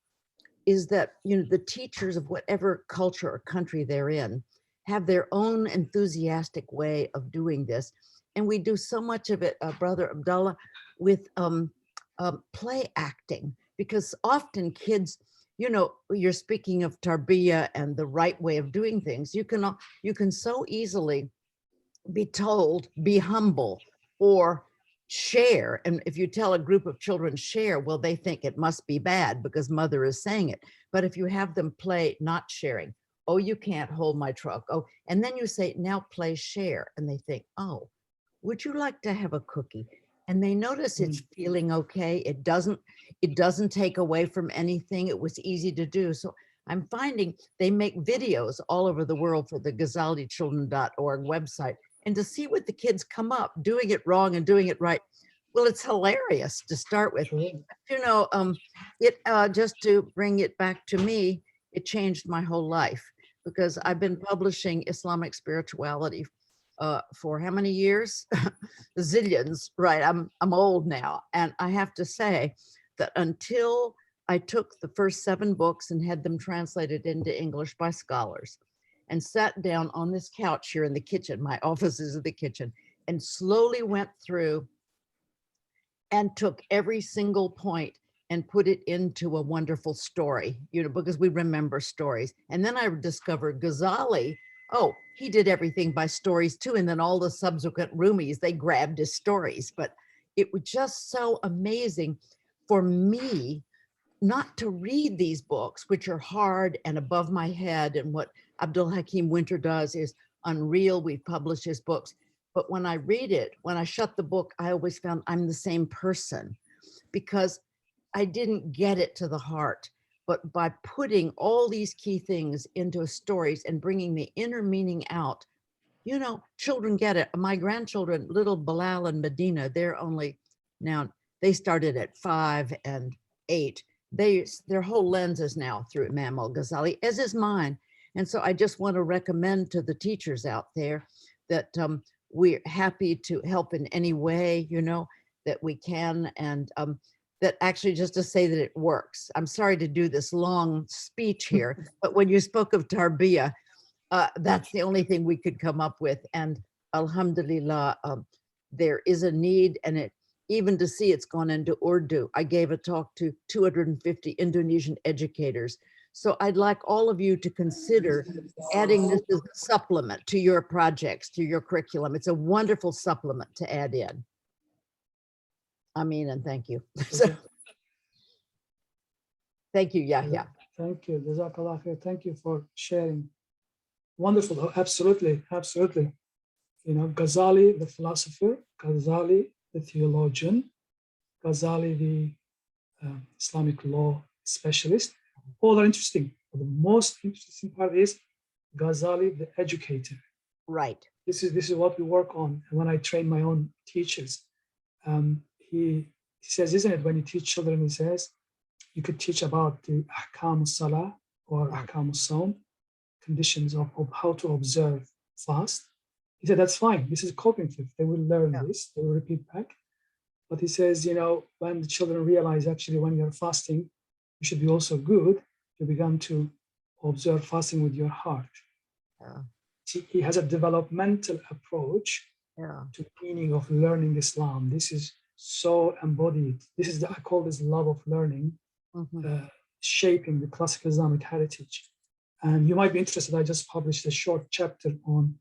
is that, you know, the teachers of whatever culture or country they're in have their own enthusiastic way of doing this. And we do so much of it, Brother Abdullah, with play acting, because often kids, you know, you're speaking of tarbiyah and the right way of doing things. You can so easily be told, be humble or share. And if you tell a group of children share, well, they think it must be bad because mother is saying it. But if you have them play not sharing, oh, you can't hold my truck. Oh, and then you say, now play share. And they think, oh, would you like to have a cookie? And they notice it's feeling okay. It doesn't take away from anything. It was easy to do. So I'm finding they make videos all over the world for the GhazaliChildren.org website. And to see what the kids come up doing it wrong and doing it right, well, it's hilarious to start with. You know, just to bring it back to me, it changed my whole life because I've been publishing Islamic spirituality for how many years? Zillions, right? I'm old now. And I have to say that until I took the first 7 books and had them translated into English by scholars and sat down on this couch here in the kitchen, my office is in the kitchen, and slowly went through and took every single point and put it into a wonderful story, you know, because we remember stories. And then I discovered Ghazali, oh, he did everything by stories too. And then all the subsequent Rumis, they grabbed his stories. But it was just so amazing for me not to read these books, which are hard and above my head. And what Abdul Hakim Winter does is unreal. We've published his books. But when I read it, when I shut the book, I always found I'm the same person because I didn't get it to the heart. But by putting all these key things into stories and bringing the inner meaning out, you know, children get it. My grandchildren, little Bilal and Medina, they're only now, they started at 5 and 8. Their whole lens is now through Imam al-Ghazali, as is mine. And so I just want to recommend to the teachers out there that we're happy to help in any way, you know, that we can. And that actually just to say that it works. I'm sorry to do this long speech here, but when you spoke of tarbiyah, that's the only thing we could come up with. And alhamdulillah, there is a need, and even to see it's gone into Urdu. I gave a talk to 250 Indonesian educators. So I'd like all of you to consider adding this as a supplement to your projects, to your curriculum. It's a wonderful supplement to add in. Amin, and thank you. Thank you, Yahya. Thank you. Jazakallah khair. Thank you for sharing. Wonderful. Oh, absolutely. Absolutely. You know, Ghazali, the philosopher, Ghazali, the theologian, Ghazali, the Islamic law specialist, all are interesting. But the most interesting part is Ghazali, the educator. Right. This is what we work on. And when I train my own teachers, he says, isn't it, when you teach children, he says, you could teach about the ahkam salah or ahkam sawm, conditions of how to observe fast. He said, that's fine. This is cognitive. They will learn this. They will repeat back. But he says, you know, when the children realize actually when you're fasting, you should be also good, you begin to observe fasting with your heart. He has a developmental approach to the meaning of learning Islam. This is so embodied. This is, I call this love of learning, shaping the classical Islamic heritage. And you might be interested, I just published a short chapter on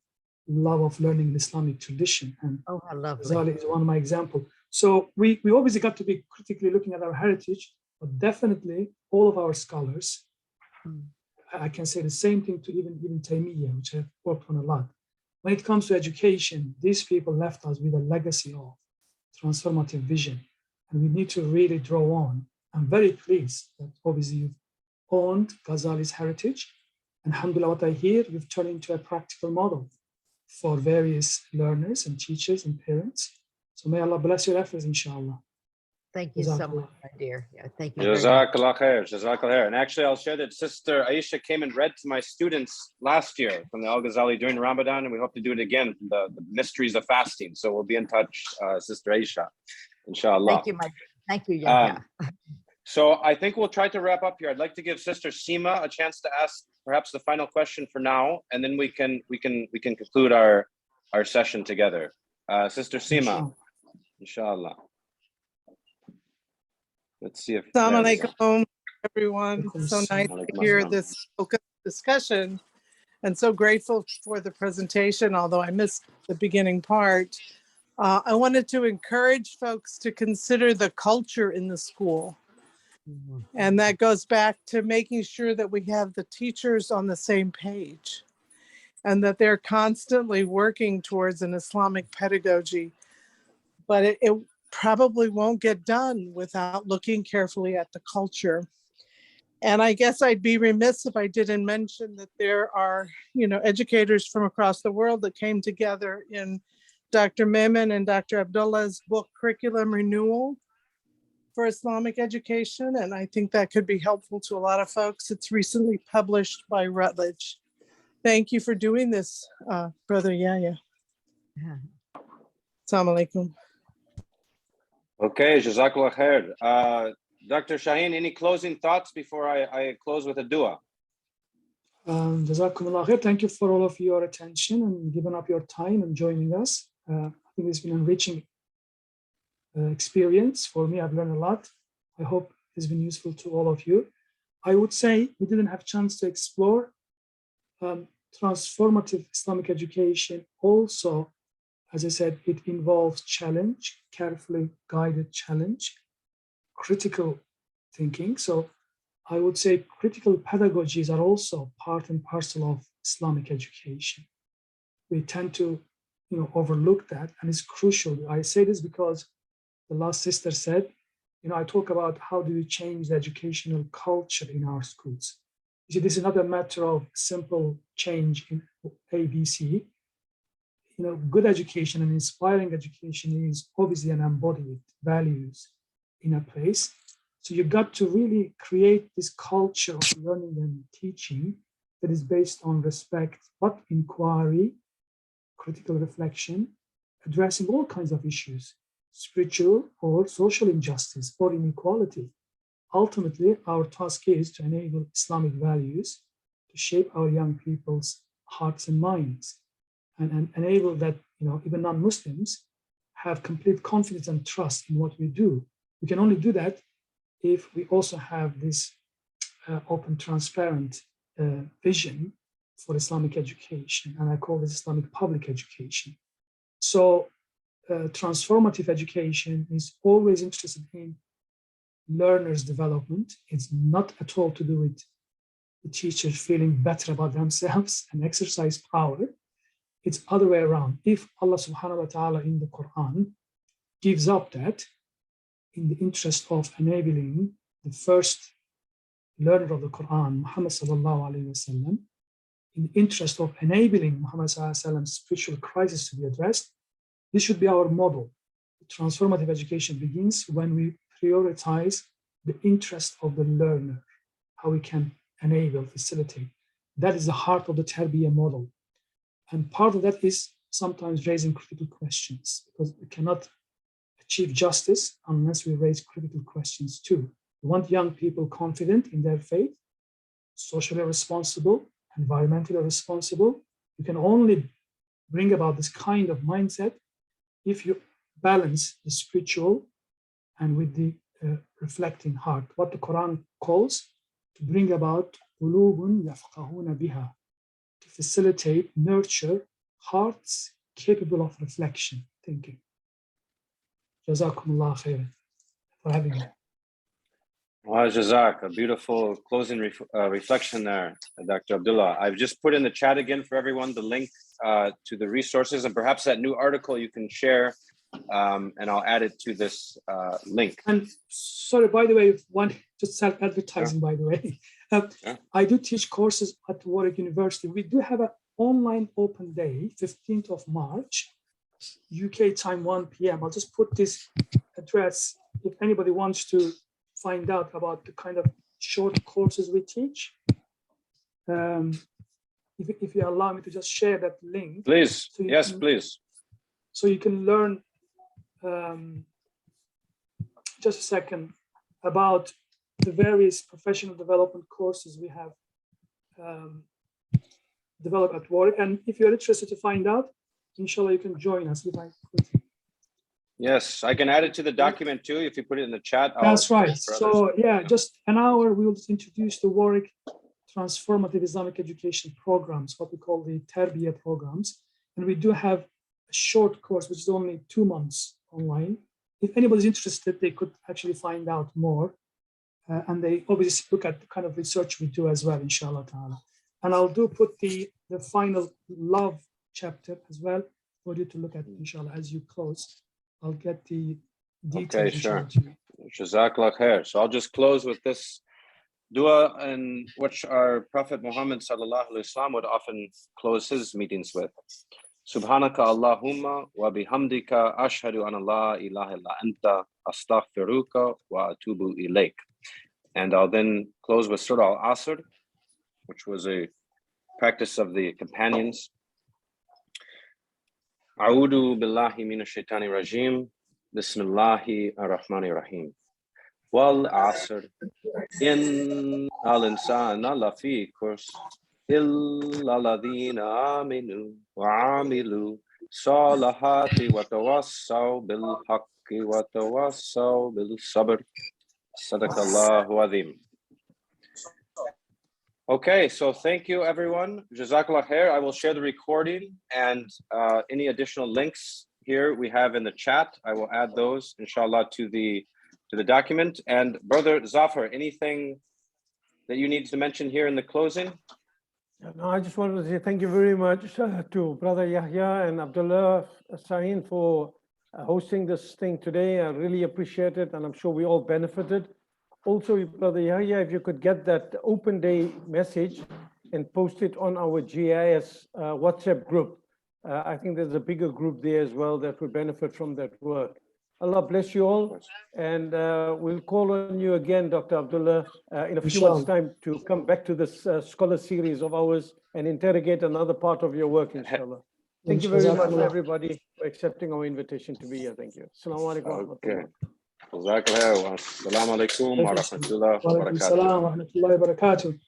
love of learning in Islamic tradition. And how lovely. Ghazali is one of my examples. So we obviously got to be critically looking at our heritage, but definitely all of our scholars, I can say the same thing to even Taymiyyah, which I've worked on a lot. When it comes to education, these people left us with a legacy of transformative vision, and we need to really draw on. I'm very pleased that obviously you've owned Ghazali's heritage, and alhamdulillah, what I hear, you've turned into a practical model for various learners and teachers and parents. So may Allah bless your efforts, inshaAllah. Thank you so much, my dear. Yeah, thank you. Jazakallah khair, Jazakallah khair. And actually, I'll share that Sister Aisha came and read to my students last year from the Al-Ghazali during Ramadan, and we hope to do it again, the mysteries of fasting. So we'll be in touch, Sister Aisha, inshallah. Thank you, Yahya. So I think we'll try to wrap up here. I'd like to give Sister Seema a chance to ask perhaps the final question for now, and then we can conclude our session together. Sister Seema, inshallah. Let's see if. Assalamu alaikum, everyone. So nice to hear this focused discussion, and so grateful for the presentation, although I missed the beginning part. I wanted to encourage folks to consider the culture in the school. And that goes back to making sure that we have the teachers on the same page and that they're constantly working towards an Islamic pedagogy. But it probably won't get done without looking carefully at the culture. And I guess I'd be remiss if I didn't mention that there are, educators from across the world that came together in Dr. Mehman and Dr. Abdullah's book, Curriculum Renewal for Islamic Education. And I think that could be helpful to a lot of folks. It's recently published by Routledge. Thank you for doing this, Brother Yahya. Assalamu alaikum. Okay, Jazakallah khair. Dr. Shaheen, any closing thoughts before I close with a dua? Jazakumullah khair. Thank you for all of your attention and giving up your time and joining us. I think it's been an enriching experience for me. I've learned a lot. I hope it's been useful to all of you. I would say we didn't have a chance to explore transformative Islamic education. Also, as I said, it involves challenge, carefully guided challenge, critical thinking. So I would say critical pedagogies are also part and parcel of Islamic education. We tend to overlook that, and it's crucial. I say this because the last sister said, I talk about how do we change the educational culture in our schools. You see, this is not a matter of simple change in ABC. Good education and inspiring education is obviously an embodied values in a place. So you've got to really create this culture of learning and teaching that is based on respect, but inquiry, critical reflection, addressing all kinds of issues, spiritual or social injustice or inequality. Ultimately, our task is to enable Islamic values to shape our young people's hearts and minds, and enable that even non-Muslims have complete confidence and trust in what we do. We can only do that if we also have this open, transparent vision for Islamic education, and I call this Islamic public education. So transformative education is always interested in learners' development. It's not at all to do with the teachers feeling better about themselves and exercise power. It's other way around. If Allah subhanahu wa ta'ala in the Quran gives up that in the interest of enabling the first learner of the Quran, Muhammad sallallahu alayhi wa sallam, in the interest of enabling Muhammad sallallahu alayhi wa sallam's spiritual crisis to be addressed, this should be our model. Transformative education begins when we prioritize the interest of the learner, how we can enable, facilitate. That is the heart of the Tarbiyah model. And part of that is sometimes raising critical questions, because we cannot achieve justice unless we raise critical questions too. We want young people confident in their faith, socially responsible, environmentally responsible. You can only bring about this kind of mindset if you balance the spiritual and with the reflecting heart, what the Quran calls to bring about qulubun yafqahuna biha, to facilitate, nurture hearts capable of reflection, thinking. Jazakumullah khairan for having me. Wow, Jazak, a beautiful closing reflection there, Dr. Abdullah. I've just put in the chat again for everyone the link to the resources, and perhaps that new article you can share, and I'll add it to this link. And sorry, by the way, one just self-advertising, by the way. I do teach courses at Warwick University. We do have an online open day, 15th of March, UK time, 1 p.m. I'll just put this address if anybody wants to find out about the kind of short courses we teach. If you allow me to just share that link. Please, so yes, please. So you can learn, just a second, about the various professional development courses we have developed at Warwick. And if you're interested to find out, inshallah, you can join us. If I could. Yes, I can add it to the document too. If you put it in the chat. That's right. So yeah, just an hour, we will introduce the Warwick Transformative Islamic Education programs, what we call the Tarbiyah programs. And we do have a short course, which is only 2 months online. If anybody's interested, they could actually find out more. And they obviously look at the kind of research we do as well, inshallah ta'ala. And I'll put the final love chapter as well for you to look at, inshallah, as you close. I'll get the details. Okay, sure. Jazakallah khair. So I'll just close with this dua, and which our Prophet Muhammad sallallahu alaihi wasallam would often close his meetings with. Subhanaka Allahumma wa bihamdika ashhadu an la ilaha illa anta astaghfiruka wa atubu ilayk. And I'll then close with Surah Al-Asr, which was a practice of the companions. A'udhu billahi minash shaitani rajim. Bismillahi ar-Rahmani rahim. Wal asr. In al-insana lafi khusr. Illa alladhina aminu wa amilu salihati wa tawassaw bil haqqi wa tawassaw bil sabr. Sadaqallahu azim. Okay, so thank you, everyone. Jazakallah khair. I will share the recording and any additional links here we have in the chat. I will add those, inshallah, to the document. And Brother Zafar, anything that you need to mention here in the closing? No, I just wanted to say thank you very much to Brother Yahya and Abdullah Sahin for hosting this thing today. I really appreciate it, and I'm sure we all benefited. Also, Brother Yahya, if you could get that open day message and post it on our GAIS WhatsApp group. I think there's a bigger group there as well that would benefit from that work. Allah bless you all. And we'll call on you again, Dr. Abdullah, in a few months' time to come back to this scholar series of ours and interrogate another part of your work, inshallah. Thank you very much, everybody, for accepting our invitation to be here. Thank you. Assalamu alaikum. Okay. Assalamu alaikum wa rahmatullahi wa barakatuh. Wa alaikum salam wa rahmatullahi wa barakatuh.